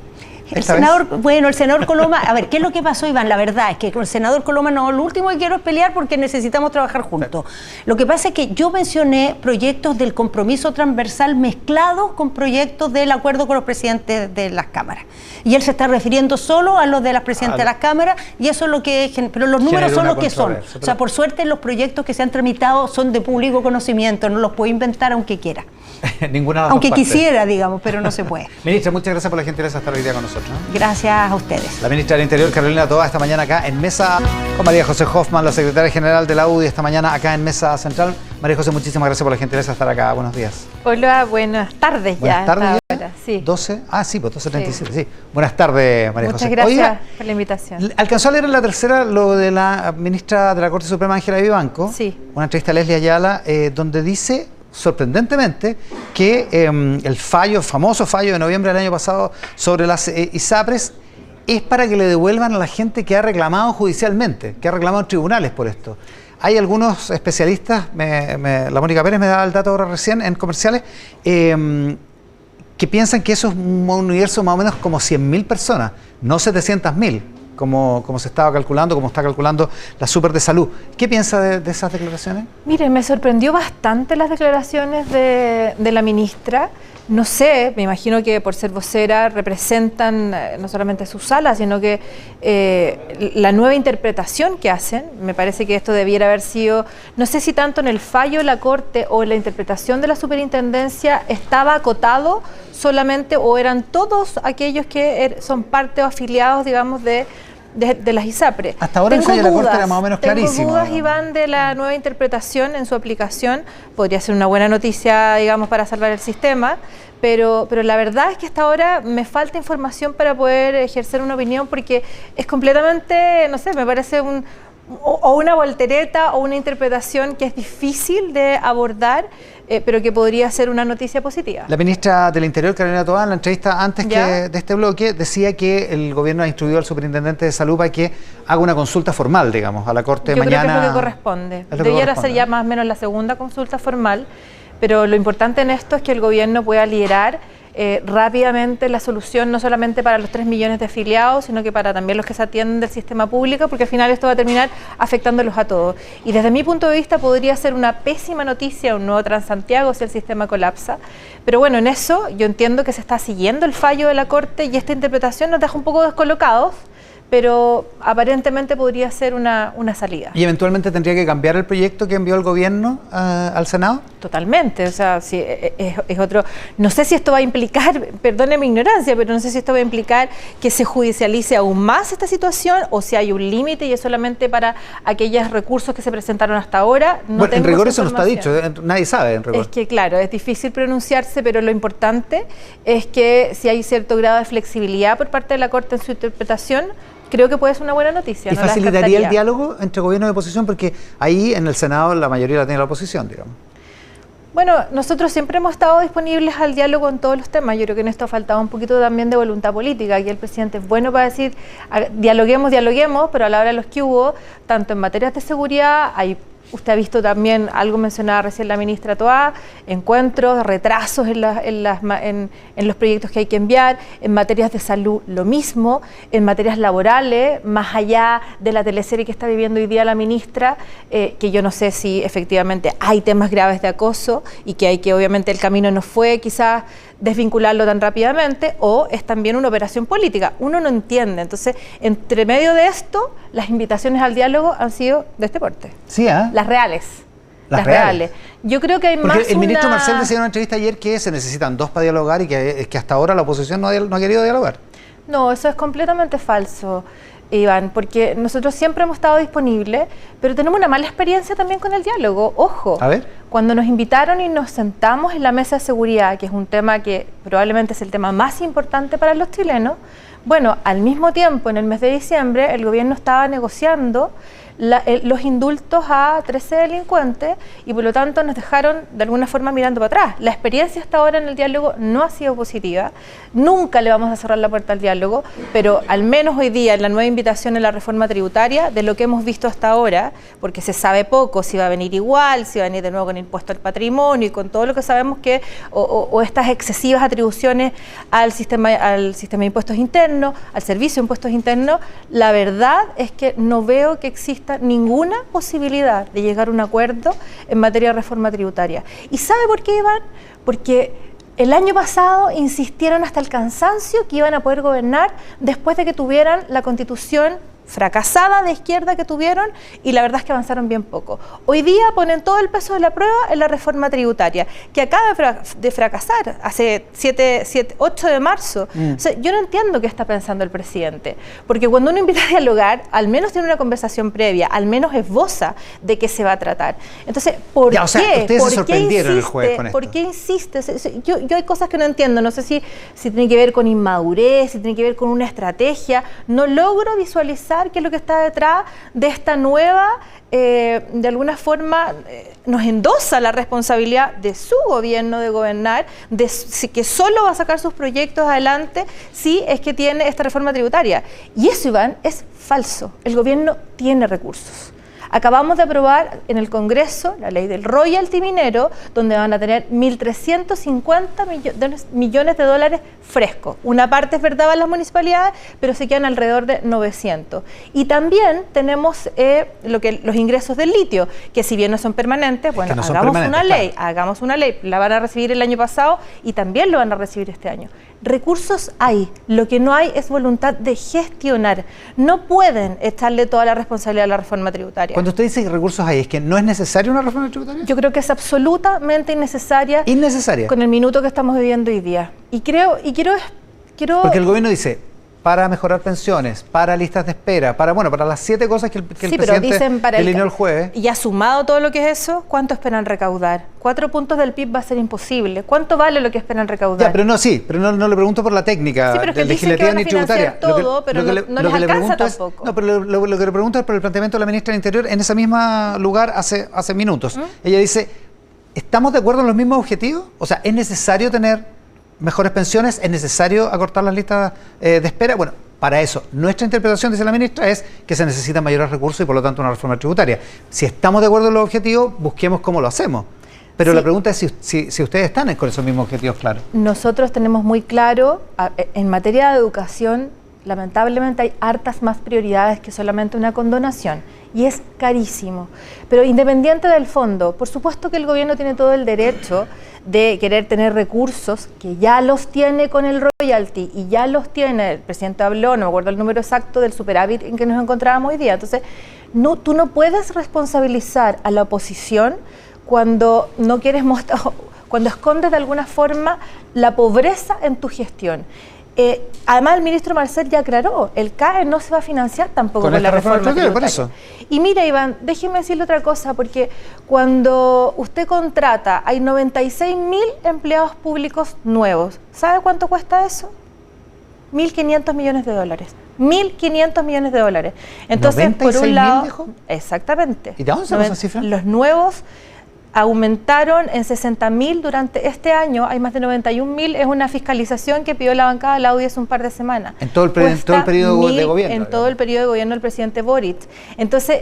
El senador Coloma, a ver, ¿qué es lo que pasó, Iván? La verdad es que con el senador Coloma lo último que quiero es pelear, porque necesitamos trabajar juntos. Lo que pasa es que yo mencioné proyectos del compromiso transversal mezclados con proyectos del acuerdo con los presidentes de las cámaras. Y él se está refiriendo solo a los de las presidentes de las cámaras, y eso es lo que... Pero los números son los que son. O sea, por suerte los proyectos que se han tramitado son de público conocimiento, no los puedo inventar aunque quiera. Ninguna de las aunque dos partes. Quisiera, digamos, pero no se puede. Ministra, muchas gracias por la gentileza de estar hoy día con nosotros. Gracias a ustedes. La ministra del Interior, Carolina Toá, esta mañana acá en Mesa, con María José Hoffman, la secretaria general de la UDI, esta mañana acá en Mesa Central. María José, muchísimas gracias por la gentileza de estar acá. Buenos días. Hola, buenas tardes ya. Buenas tardes. Ahora, sí. 12, pues 12:37, sí. Buenas tardes, María José. Muchas gracias por la invitación. ¿Alcanzó a leer en la tercera lo de la ministra de la Corte Suprema, Ángela Vivanco? Sí. Una entrevista a Leslie Ayala, donde dice, sorprendentemente, que el famoso fallo de noviembre del año pasado sobre las ISAPRES es para que le devuelvan a la gente que ha reclamado judicialmente, que ha reclamado en tribunales por esto. Hay algunos especialistas, la Mónica Pérez me daba el dato ahora recién en comerciales, que piensan que eso es un universo más o menos como 100.000 personas, no 700.000. Como se estaba calculando, como está calculando la Super de Salud. ¿Qué piensa de esas declaraciones? Mire, me sorprendió bastante las declaraciones de la ministra. No sé, me imagino que por ser vocera representan no solamente su sala, sino que la nueva interpretación que hacen. Me parece que esto debiera haber sido, no sé si tanto en el fallo de la Corte o en la interpretación de la Superintendencia estaba acotado solamente, o eran todos aquellos que son parte o afiliados, digamos, de las ISAPRES. Hasta ahora el fallo de la Corte era más o menos clarísimo. Tengo dudas, Iván, de la nueva interpretación en su aplicación. Podría ser una buena noticia, digamos, para salvar el sistema, pero la verdad es que hasta ahora me falta información para poder ejercer una opinión, porque es completamente, no sé, me parece o una voltereta o una interpretación que es difícil de abordar, pero que podría ser una noticia positiva. La ministra del Interior, Carolina Toá, en la entrevista antes de este bloque, decía que el gobierno ha instruido al superintendente de salud para que haga una consulta formal, digamos, a la Corte mañana. Yo creo que es lo que corresponde. Debiera ser ya más o menos la segunda consulta formal, pero lo importante en esto es que el gobierno pueda liderar rápidamente la solución, no solamente para los 3 millones de afiliados, sino que para también los que se atienden del sistema público, porque al final esto va a terminar afectándolos a todos. Y desde mi punto de vista podría ser una pésima noticia un nuevo Transantiago si el sistema colapsa. Pero bueno, en eso yo entiendo que se está siguiendo el fallo de la Corte, y esta interpretación nos deja un poco descolocados, pero aparentemente podría ser una salida. ¿Y eventualmente tendría que cambiar el proyecto que envió el gobierno al Senado? Totalmente, o sea, si es otro. No sé si esto va a implicar, perdone mi ignorancia, pero no sé si esto va a implicar que se judicialice aún más esta situación, o si hay un límite y es solamente para aquellos recursos que se presentaron hasta ahora. No bueno, en rigor eso no está dicho, nadie sabe en rigor. Es que claro, es difícil pronunciarse, pero lo importante es que si hay cierto grado de flexibilidad por parte de la Corte en su interpretación, creo que puede ser una buena noticia. ¿Y facilitaría el diálogo entre gobierno y oposición? Porque ahí en el Senado la mayoría la tiene la oposición, digamos. Bueno, nosotros siempre hemos estado disponibles al diálogo en todos los temas. Yo creo que en esto ha faltado un poquito también de voluntad política. Aquí el presidente es bueno para decir, dialoguemos, pero a la hora de los que hubo, tanto en materias de seguridad, usted ha visto también, algo mencionaba recién la ministra Toá, encuentros, retrasos en los proyectos que hay que enviar, en materias de salud lo mismo, en materias laborales, más allá de la teleserie que está viviendo hoy día la ministra, que yo no sé si efectivamente hay temas graves de acoso y que obviamente el camino no fue quizás desvincularlo tan rápidamente, o es también una operación política. Uno no entiende. Entonces, entre medio de esto, las invitaciones al diálogo han sido de este porte. Sí, Las reales. Las reales. Yo creo que hay porque más el ministro Marcel decía en una entrevista ayer que se necesitan 2 para dialogar y que hasta ahora la oposición no ha querido dialogar. No, eso es completamente falso, Iván, porque nosotros siempre hemos estado disponibles, pero tenemos una mala experiencia también con el diálogo. Ojo, a ver, cuando nos invitaron y nos sentamos en la mesa de seguridad, que es un tema que probablemente es el tema más importante para los chilenos, bueno, al mismo tiempo, en el mes de diciembre, el gobierno estaba negociando los indultos a 13 delincuentes y por lo tanto nos dejaron de alguna forma mirando para atrás. La experiencia hasta ahora en el diálogo no ha sido positiva, nunca le vamos a cerrar la puerta al diálogo, pero al menos hoy día en la nueva invitación en la reforma tributaria, de lo que hemos visto hasta ahora, porque se sabe poco si va a venir igual, si va a venir de nuevo con impuesto al patrimonio y con todo lo que sabemos que, o estas excesivas atribuciones al sistema de impuestos internos, al servicio de impuestos internos, la verdad es que no veo que exista ninguna posibilidad de llegar a un acuerdo en materia de reforma tributaria. ¿Y sabe por qué, Iván? Porque el año pasado insistieron hasta el cansancio que iban a poder gobernar después de que tuvieran la Constitución fracasada de izquierda que tuvieron, y la verdad es que avanzaron bien poco. Hoy día ponen todo el peso de la prueba en la reforma tributaria, que acaba de fracasar hace 8 de marzo. O sea, yo no entiendo qué está pensando el presidente, porque cuando uno invita a dialogar, al menos tiene una conversación previa, al menos esboza de qué se va a tratar. Entonces, ¿por qué? Ustedes se sorprendieron el jueves con esto. ¿Por qué insiste? Yo hay cosas que no entiendo, no sé si tiene que ver con inmadurez, si tiene que ver con una estrategia, no logro visualizar qué es lo que está detrás de esta nueva, de alguna forma nos endosa la responsabilidad de su gobierno de gobernar, que solo va a sacar sus proyectos adelante si es que tiene esta reforma tributaria. Y eso, Iván, es falso. El gobierno tiene recursos. Acabamos de aprobar en el Congreso la ley del royalty minero, donde van a tener 1.350 millones de dólares frescos. Una parte es verdad en las municipalidades, pero se quedan alrededor de 900. Y también tenemos los ingresos del litio, que si bien no son permanentes, bueno, no hagamos una ley, la van a recibir el año pasado y también lo van a recibir este año. Recursos hay, lo que no hay es voluntad de gestionar. No pueden echarle toda la responsabilidad a la reforma tributaria. Cuando usted dice que recursos hay, ¿es que no es necesaria una reforma tributaria? Yo creo que es absolutamente innecesaria. Innecesaria. Con el minuto que estamos viviendo hoy día. Quiero... Porque el gobierno dice, para mejorar pensiones, para listas de espera, para las 7 cosas que el presidente delineó el jueves. Y ha sumado todo lo que es eso, ¿cuánto esperan recaudar? 4 puntos del PIB va a ser imposible. ¿Cuánto vale lo que esperan recaudar? Ya, pero no le pregunto por la técnica legislativa ni tributaria. Todo, pero no les alcanza tampoco. No, pero lo que le pregunto es por el planteamiento de la ministra del Interior en ese mismo lugar hace minutos. Ella dice, ¿estamos de acuerdo en los mismos objetivos? O sea, ¿es necesario tener mejores pensiones? ¿Es necesario acortar las listas de espera? Bueno, para eso, nuestra interpretación, dice la ministra, es que se necesitan mayores recursos y por lo tanto una reforma tributaria. Si estamos de acuerdo en los objetivos, busquemos cómo lo hacemos. Pero la pregunta es si ustedes están con esos mismos objetivos claros. Nosotros tenemos muy claro, en materia de educación, lamentablemente hay hartas más prioridades que solamente una condonación. Y es carísimo. Pero independiente del fondo, por supuesto que el gobierno tiene todo el derecho de querer tener recursos, que ya los tiene con el royalty y ya los tiene, el presidente habló, no me acuerdo el número exacto del superávit en que nos encontrábamos hoy día. Entonces, tú no puedes responsabilizar a la oposición cuando no quieres mostrar, cuando escondes de alguna forma la pobreza en tu gestión. Además, el ministro Marcel ya aclaró, el CAE no se va a financiar tampoco con la reforma tributaria. Por eso. Y mira, Iván, déjeme decirle otra cosa, porque cuando usted contrata, hay 96.000 empleados públicos nuevos. ¿Sabe cuánto cuesta eso? 1.500 millones de dólares. 1.500 millones de dólares. Entonces, por un lado... dijo. Exactamente. ¿Y de dónde salió esa cifra? Los nuevos aumentaron en 60.000 durante este año, hay más de 91.000, es una fiscalización que pidió la bancada de la UDI hace un par de semanas. En todo el periodo de gobierno. En todo el periodo de gobierno del presidente Boric. Entonces,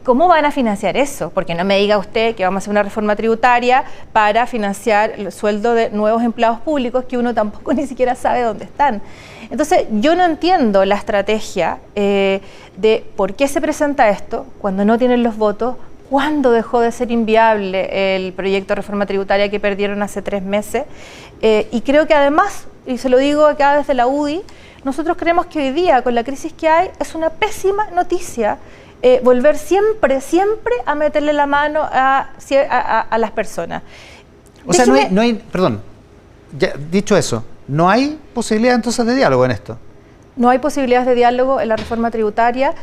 ¿cómo van a financiar eso? Porque no me diga usted que vamos a hacer una reforma tributaria para financiar el sueldo de nuevos empleados públicos que uno tampoco ni siquiera sabe dónde están. Entonces, yo no entiendo la estrategia de por qué se presenta esto cuando no tienen los votos. ¿Cuándo dejó de ser inviable el proyecto de reforma tributaria que perdieron hace 3 meses? Y creo que además, y se lo digo acá desde la UDI, nosotros creemos que hoy día, con la crisis que hay, es una pésima noticia volver siempre a meterle la mano a las personas. O sea, no hay, perdón, ya, dicho eso, ¿no hay posibilidad entonces de diálogo en esto? No hay posibilidades de diálogo en la reforma tributaria,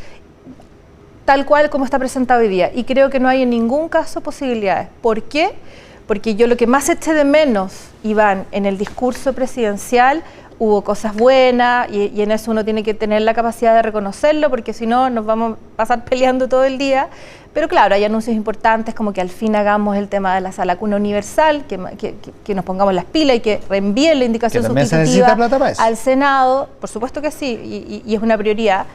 tal cual como está presentado hoy día. Y creo que no hay en ningún caso posibilidades. ¿Por qué? Porque yo lo que más eché de menos, Iván, en el discurso presidencial, hubo cosas buenas y en eso uno tiene que tener la capacidad de reconocerlo, porque si no nos vamos a pasar peleando todo el día. Pero claro, hay anuncios importantes como que al fin hagamos el tema de la sala cuna universal, que nos pongamos las pilas y que reenvíen la indicación sustitutiva al Senado. Por supuesto que sí, y es una prioridad.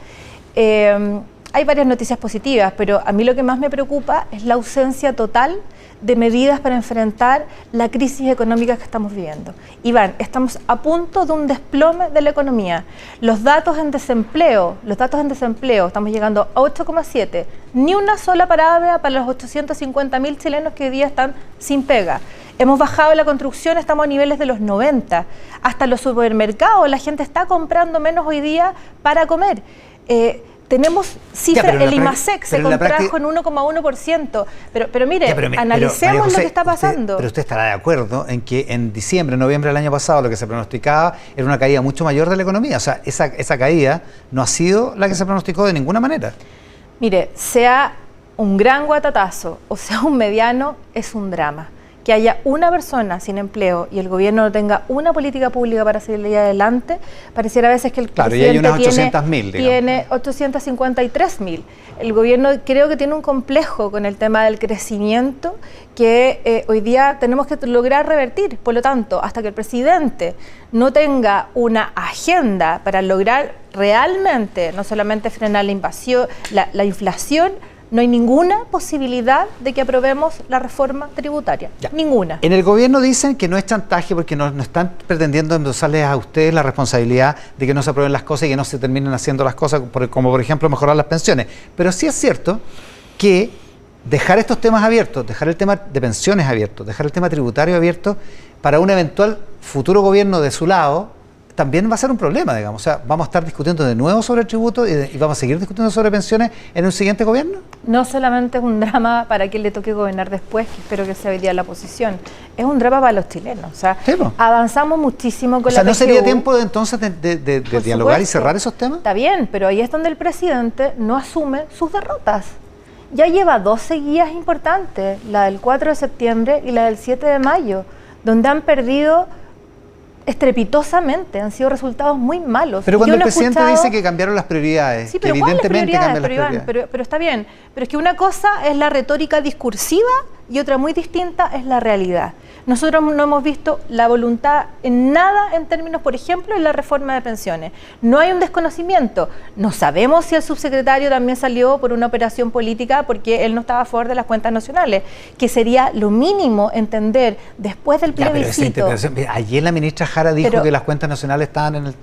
Hay varias noticias positivas, pero a mí lo que más me preocupa es la ausencia total de medidas para enfrentar la crisis económica que estamos viviendo. Iván, estamos a punto de un desplome de la economía. Los datos en desempleo, estamos llegando a 8,7. Ni una sola palabra para los 850.000 chilenos que hoy día están sin pega. Hemos bajado la construcción, estamos a niveles de los 90. Hasta los supermercados, la gente está comprando menos hoy día para comer. Tenemos cifras, el IMASEC se contrajo en 1,1%, pero mire, analicemos lo que está pasando. Pero usted estará de acuerdo en que en diciembre, noviembre del año pasado, lo que se pronosticaba era una caída mucho mayor de la economía. O sea, esa caída no ha sido la que se pronosticó de ninguna manera. Mire, sea un gran guatatazo o sea un mediano, es un drama. Que haya una persona sin empleo y el gobierno no tenga una política pública para salir adelante, pareciera a veces que el presidente tiene 853.000. El gobierno creo que tiene un complejo con el tema del crecimiento que hoy día tenemos que lograr revertir. Por lo tanto, hasta que el presidente no tenga una agenda para lograr realmente, no solamente frenar la inflación, no hay ninguna posibilidad de que aprobemos la reforma tributaria. Ya. Ninguna. En el gobierno dicen que no es chantaje porque no están pretendiendo endosarles a ustedes la responsabilidad de que no se aprueben las cosas y que no se terminen haciendo las cosas, como por ejemplo mejorar las pensiones. Pero sí es cierto que dejar estos temas abiertos, dejar el tema de pensiones abierto, dejar el tema tributario abierto para un eventual futuro gobierno de su lado, también va a ser un problema, digamos. O sea, ¿vamos a estar discutiendo de nuevo sobre el tributo y vamos a seguir discutiendo sobre pensiones en un siguiente gobierno? No solamente es un drama para quien le toque gobernar después, que espero que sea hoy día la oposición, es un drama para los chilenos. O sea, sí, avanzamos muchísimo con la PGU. ¿No sería tiempo entonces de dialogar y cerrar esos temas? Está bien, pero ahí es donde el presidente no asume sus derrotas. Ya lleva 2 seguidas importantes, la del 4 de septiembre y la del 7 de mayo, donde han perdido estrepitosamente, han sido resultados muy malos. Pero cuando el presidente dice que cambiaron las prioridades, sí, pero que evidentemente cambian las prioridades. Pero está bien, pero es que una cosa es la retórica discursiva y otra muy distinta es la realidad. Nosotros no hemos visto la voluntad en nada en términos, por ejemplo, en la reforma de pensiones. No hay un desconocimiento. No sabemos si el subsecretario también salió por una operación política porque él no estaba a favor de las cuentas nacionales, que sería lo mínimo entender después del plebiscito. Ayer la ministra Jara dijo que las cuentas nacionales estaban en el...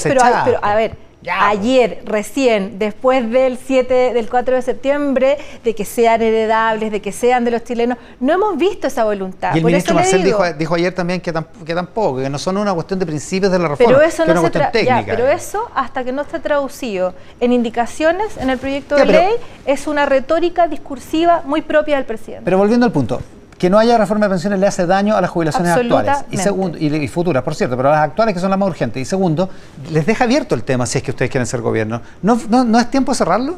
Pero a ver... Ayer, recién, después del 4 de septiembre, de que sean heredables, de que sean de los chilenos, no hemos visto esa voluntad. Y el ministro Marcel dijo ayer también que tampoco, que no son una cuestión de principios de la reforma, pero eso que es una cuestión técnica. Pero eso, hasta que no esté traducido en indicaciones en el proyecto de ley, es una retórica discursiva muy propia del presidente. Pero volviendo al punto, que no haya reforma de pensiones le hace daño a las jubilaciones actuales y segundo, y futuras, por cierto, pero a las actuales que son las más urgentes. Y segundo, les deja abierto el tema si es que ustedes quieren ser gobierno. ¿No es tiempo de cerrarlo?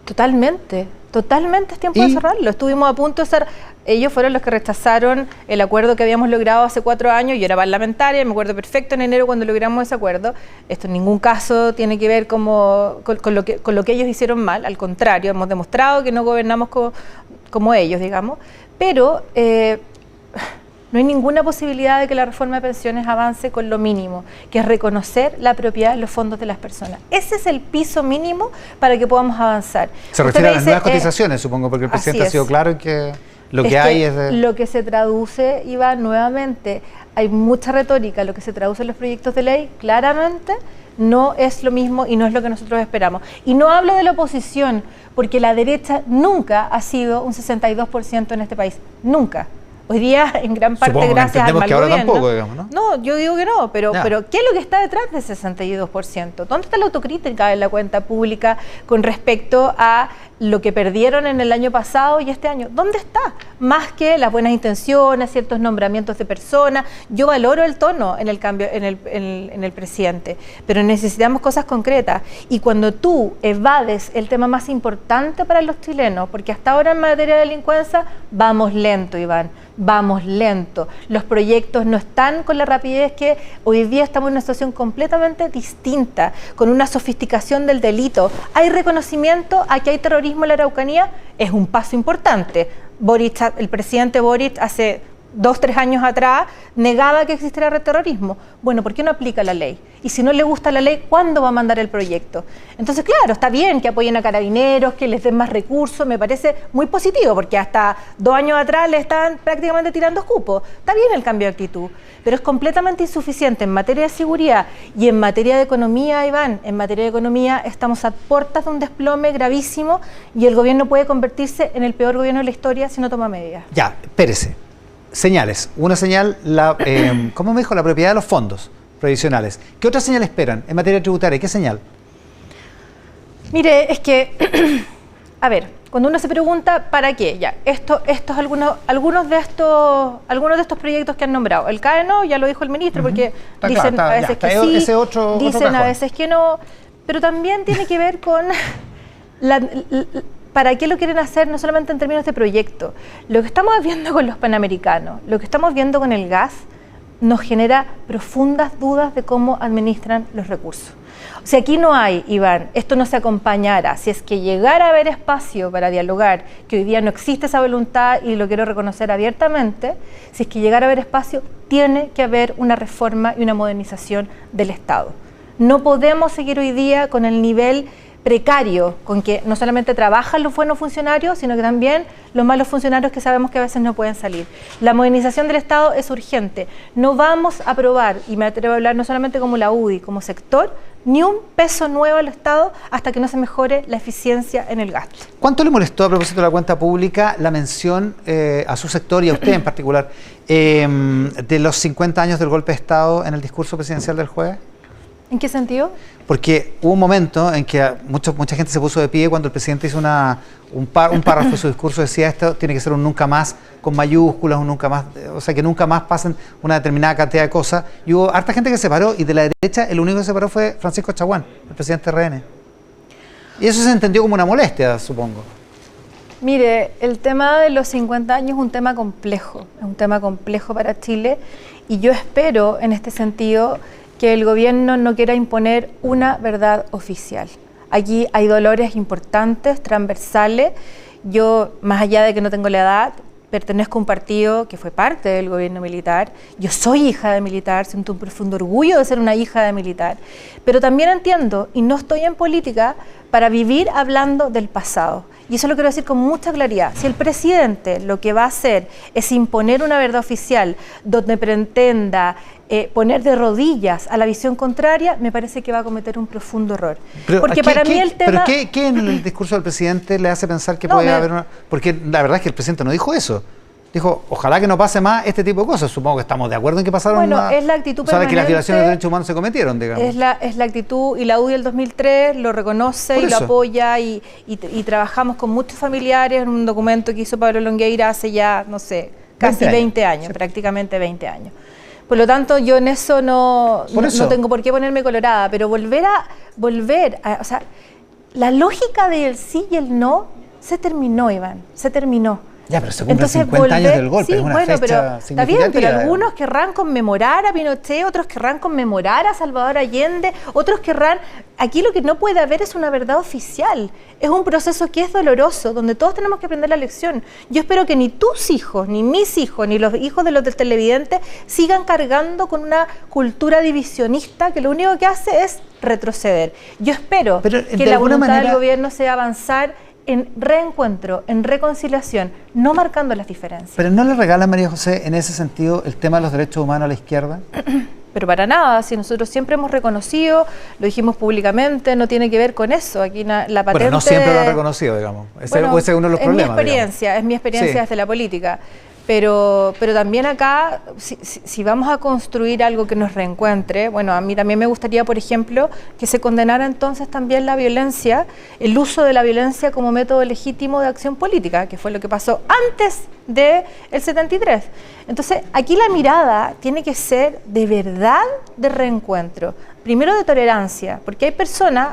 Totalmente es tiempo de cerrarlo. Estuvimos a punto de cerrar. Ellos fueron los que rechazaron el acuerdo que habíamos logrado hace 4 años. Yo era parlamentaria, me acuerdo perfecto en enero cuando logramos ese acuerdo. Esto en ningún caso tiene que ver con lo que ellos hicieron mal. Al contrario, hemos demostrado que no gobernamos como ellos, digamos. Pero no hay ninguna posibilidad de que la reforma de pensiones avance con lo mínimo, que es reconocer la propiedad de los fondos de las personas. Ese es el piso mínimo para que podamos avanzar. Se refiere a las nuevas cotizaciones, supongo, porque el presidente ha sido claro en que lo que hay es de... Lo que se traduce, Iván, nuevamente, hay mucha retórica, lo que se traduce en los proyectos de ley, claramente no es lo mismo y no es lo que nosotros esperamos. Y no hablo de la oposición, porque la derecha nunca ha sido un 62% en este país, nunca. Hoy día, en gran parte, gracias al mal que ahora gobierno. Tampoco, digamos, ¿no? No, yo digo que no, pero ¿qué es lo que está detrás del 62%? ¿Dónde está la autocrítica en la cuenta pública con respecto a lo que perdieron en el año pasado y este año? ¿Dónde está? Más que las buenas intenciones, ciertos nombramientos de personas. Yo valoro el tono en el cambio en el presidente, pero necesitamos cosas concretas. Y cuando tú evades el tema más importante para los chilenos, porque hasta ahora en materia de delincuencia vamos lento, Iván. Vamos lento. Los proyectos no están con la rapidez que hoy día estamos en una situación completamente distinta, con una sofisticación del delito. Hay reconocimiento a que hay terrorismo en la Araucanía, es un paso importante. El presidente Boric hace 2-3 años atrás negaba que existiera terrorismo. Bueno, ¿por qué no aplica la ley? Y si no le gusta la ley, ¿cuándo va a mandar el proyecto? Entonces, claro, está bien que apoyen a carabineros, que les den más recursos, me parece muy positivo, porque hasta 2 años atrás le están prácticamente tirando cupos. Está bien el cambio de actitud, pero es completamente insuficiente en materia de seguridad y en materia de economía, Iván. En materia de economía estamos a puertas de un desplome gravísimo y el gobierno puede convertirse en el peor gobierno de la historia si no toma medidas. Ya, espérese. Señales. Una señal, ¿cómo me dijo? La propiedad de los fondos previsionales. ¿Qué otra señal esperan en materia tributaria? ¿Qué señal? Mire, es que, a ver, cuando uno se pregunta ¿para qué? Ya, algunos de estos proyectos que han nombrado. El CAE no, ya lo dijo el ministro, porque dicen a veces que sí, dicen a veces que no, pero también tiene que ver con ¿para qué lo quieren hacer? No solamente en términos de proyecto. Lo que estamos viendo con los panamericanos, lo que estamos viendo con el gas, nos genera profundas dudas de cómo administran los recursos. O sea, aquí no hay, Iván, esto no se acompañara. Si es que llegara a haber espacio para dialogar, que hoy día no existe esa voluntad y lo quiero reconocer abiertamente, si es que llegara a haber espacio, tiene que haber una reforma y una modernización del Estado. No podemos seguir hoy día con el nivel precario, con que no solamente trabajan los buenos funcionarios, sino que también los malos funcionarios que sabemos que a veces no pueden salir. La modernización del Estado es urgente. No vamos a aprobar, y me atrevo a hablar no solamente como la UDI, como sector, ni un peso nuevo al Estado hasta que no se mejore la eficiencia en el gasto. ¿Cuánto le molestó a propósito de la cuenta pública la mención a su sector y a usted en particular de los 50 años del golpe de Estado en el discurso presidencial del jueves? ¿En qué sentido? Porque hubo un momento en que mucha gente se puso de pie cuando el presidente hizo un párrafo de su discurso, decía esto tiene que ser un nunca más con mayúsculas, un nunca más, o sea, que nunca más pasen una determinada cantidad de cosas. Y hubo harta gente que se paró y de la derecha el único que se paró fue Francisco Chaguán, el presidente RN. Y eso se entendió como una molestia, supongo. Mire, el tema de los 50 años es un tema complejo para Chile y yo espero en este sentido que el gobierno no quiera imponer una verdad oficial. Aquí hay dolores importantes, transversales. Yo, más allá de que no tengo la edad, pertenezco a un partido que fue parte del gobierno militar. Yo soy hija de militar, siento un profundo orgullo de ser una hija de militar. Pero también entiendo, y no estoy en política para vivir hablando del pasado. Y eso lo quiero decir con mucha claridad. Si el presidente lo que va a hacer es imponer una verdad oficial donde pretenda poner de rodillas a la visión contraria, me parece que va a cometer un profundo error. Porque para mí el tema... ¿Pero qué en el discurso del presidente le hace pensar que puede haber una...? Porque la verdad es que el presidente no dijo eso. Dijo, ojalá que no pase más este tipo de cosas. Supongo que estamos de acuerdo en que pasaron es la actitud permanente. Que las violaciones de derechos humanos se cometieron, digamos. Es la actitud, y la UDI del 2003 lo reconoce y lo apoya, y trabajamos con muchos familiares en un documento que hizo Pablo Longueira hace ya, no sé, casi 20 años, sí. Prácticamente 20 años. Por lo tanto, yo en eso no tengo por qué ponerme colorada, pero volver a o sea, la lógica del sí y el no se terminó, Iván, se terminó. Ya, pero se cumplen 50 años del golpe, sí, es una bueno, fecha pero está bien, pero algunos querrán conmemorar a Pinochet, otros querrán conmemorar a Salvador Allende, otros querrán... Aquí lo que no puede haber es una verdad oficial, es un proceso que es doloroso, donde todos tenemos que aprender la lección. Yo espero que ni tus hijos, ni mis hijos, ni los hijos de los televidentes sigan cargando con una cultura divisionista que lo único que hace es retroceder. Yo espero que la voluntad del gobierno sea avanzar en reencuentro, en reconciliación, no marcando las diferencias. ¿Pero no le regala, María José, en ese sentido, el tema de los derechos humanos a la izquierda? Pero para nada, si nosotros siempre hemos reconocido, lo dijimos públicamente, no tiene que ver con eso. Aquí la patente... Bueno, no siempre lo ha reconocido, digamos. Ese es uno de los problemas. Es mi experiencia desde la política. Pero también acá, si vamos a construir algo que nos reencuentre, bueno, a mí también me gustaría, por ejemplo, que se condenara entonces también la violencia, el uso de la violencia como método legítimo de acción política, que fue lo que pasó antes del 73. Entonces, aquí la mirada tiene que ser de verdad de reencuentro, primero de tolerancia, porque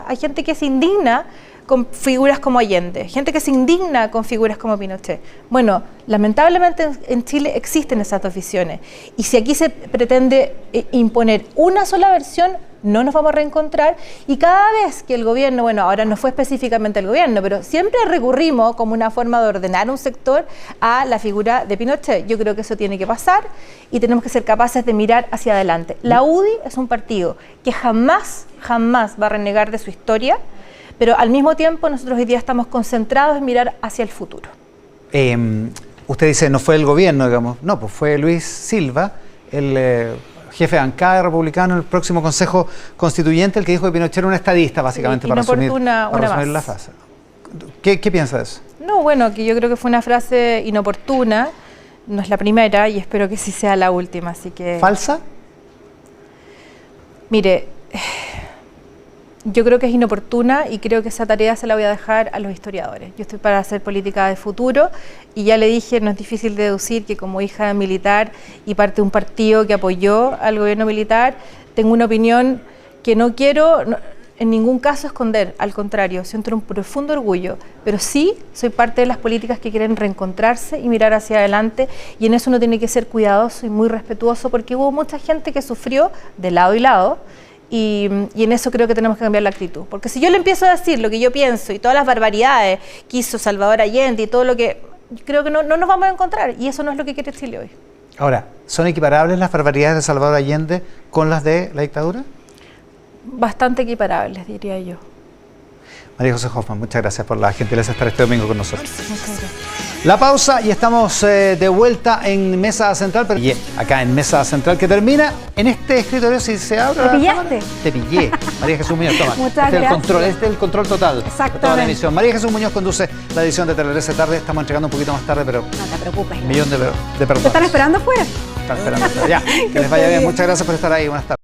hay gente que se indigna con figuras como Allende, gente que se indigna con figuras como Pinochet. Bueno, lamentablemente en Chile existen esas dos visiones, y si aquí se pretende imponer una sola versión, no nos vamos a reencontrar, y cada vez que el gobierno, bueno, ahora no fue específicamente el gobierno, pero siempre recurrimos como una forma de ordenar un sector a la figura de Pinochet. Yo creo que eso tiene que pasar y tenemos que ser capaces de mirar hacia adelante. La UDI es un partido que jamás va a renegar de su historia, pero al mismo tiempo nosotros hoy día estamos concentrados en mirar hacia el futuro. Usted dice, no fue el gobierno, digamos. No, pues fue Luis Silva, el jefe de bancada republicano en el próximo Consejo Constituyente, el que dijo que Pinochet era un estadista, básicamente, para resumir la frase. ¿Qué piensa de eso? No, bueno, que yo creo que fue una frase inoportuna, no es la primera y espero que sí sea la última, así que... ¿Falsa? Mire... Yo creo que es inoportuna y creo que esa tarea se la voy a dejar a los historiadores. Yo estoy para hacer política de futuro y ya le dije, no es difícil deducir que como hija de militar y parte de un partido que apoyó al gobierno militar, tengo una opinión que no quiero en ningún caso esconder, al contrario, siento un profundo orgullo, pero sí soy parte de las políticas que quieren reencontrarse y mirar hacia adelante, y en eso uno tiene que ser cuidadoso y muy respetuoso porque hubo mucha gente que sufrió de lado y lado. Y en eso creo que tenemos que cambiar la actitud. Porque si yo le empiezo a decir lo que yo pienso y todas las barbaridades que hizo Salvador Allende y todo lo que... Creo que no nos vamos a encontrar y eso no es lo que quiere Chile hoy. Ahora, ¿son equiparables las barbaridades de Salvador Allende con las de la dictadura? Bastante equiparables, diría yo. María José Hoffman, muchas gracias por la gentileza de estar este domingo con nosotros. Muchas gracias. La pausa y estamos de vuelta en Mesa Central, pero acá en Mesa Central, que termina en este escritorio. Si se abre. ¿Te pillaste? Te pillé. María Jesús Muñoz, toma. Muchas gracias. Este es el control total de toda la emisión. María Jesús Muñoz conduce la edición de Tele 13 tarde. Estamos entregando un poquito más tarde, pero... No te preocupes. Un millón de personas. ¿Te están esperando afuera? Están esperando. Ya, que les vaya bien. Muchas gracias por estar ahí. Buenas tardes.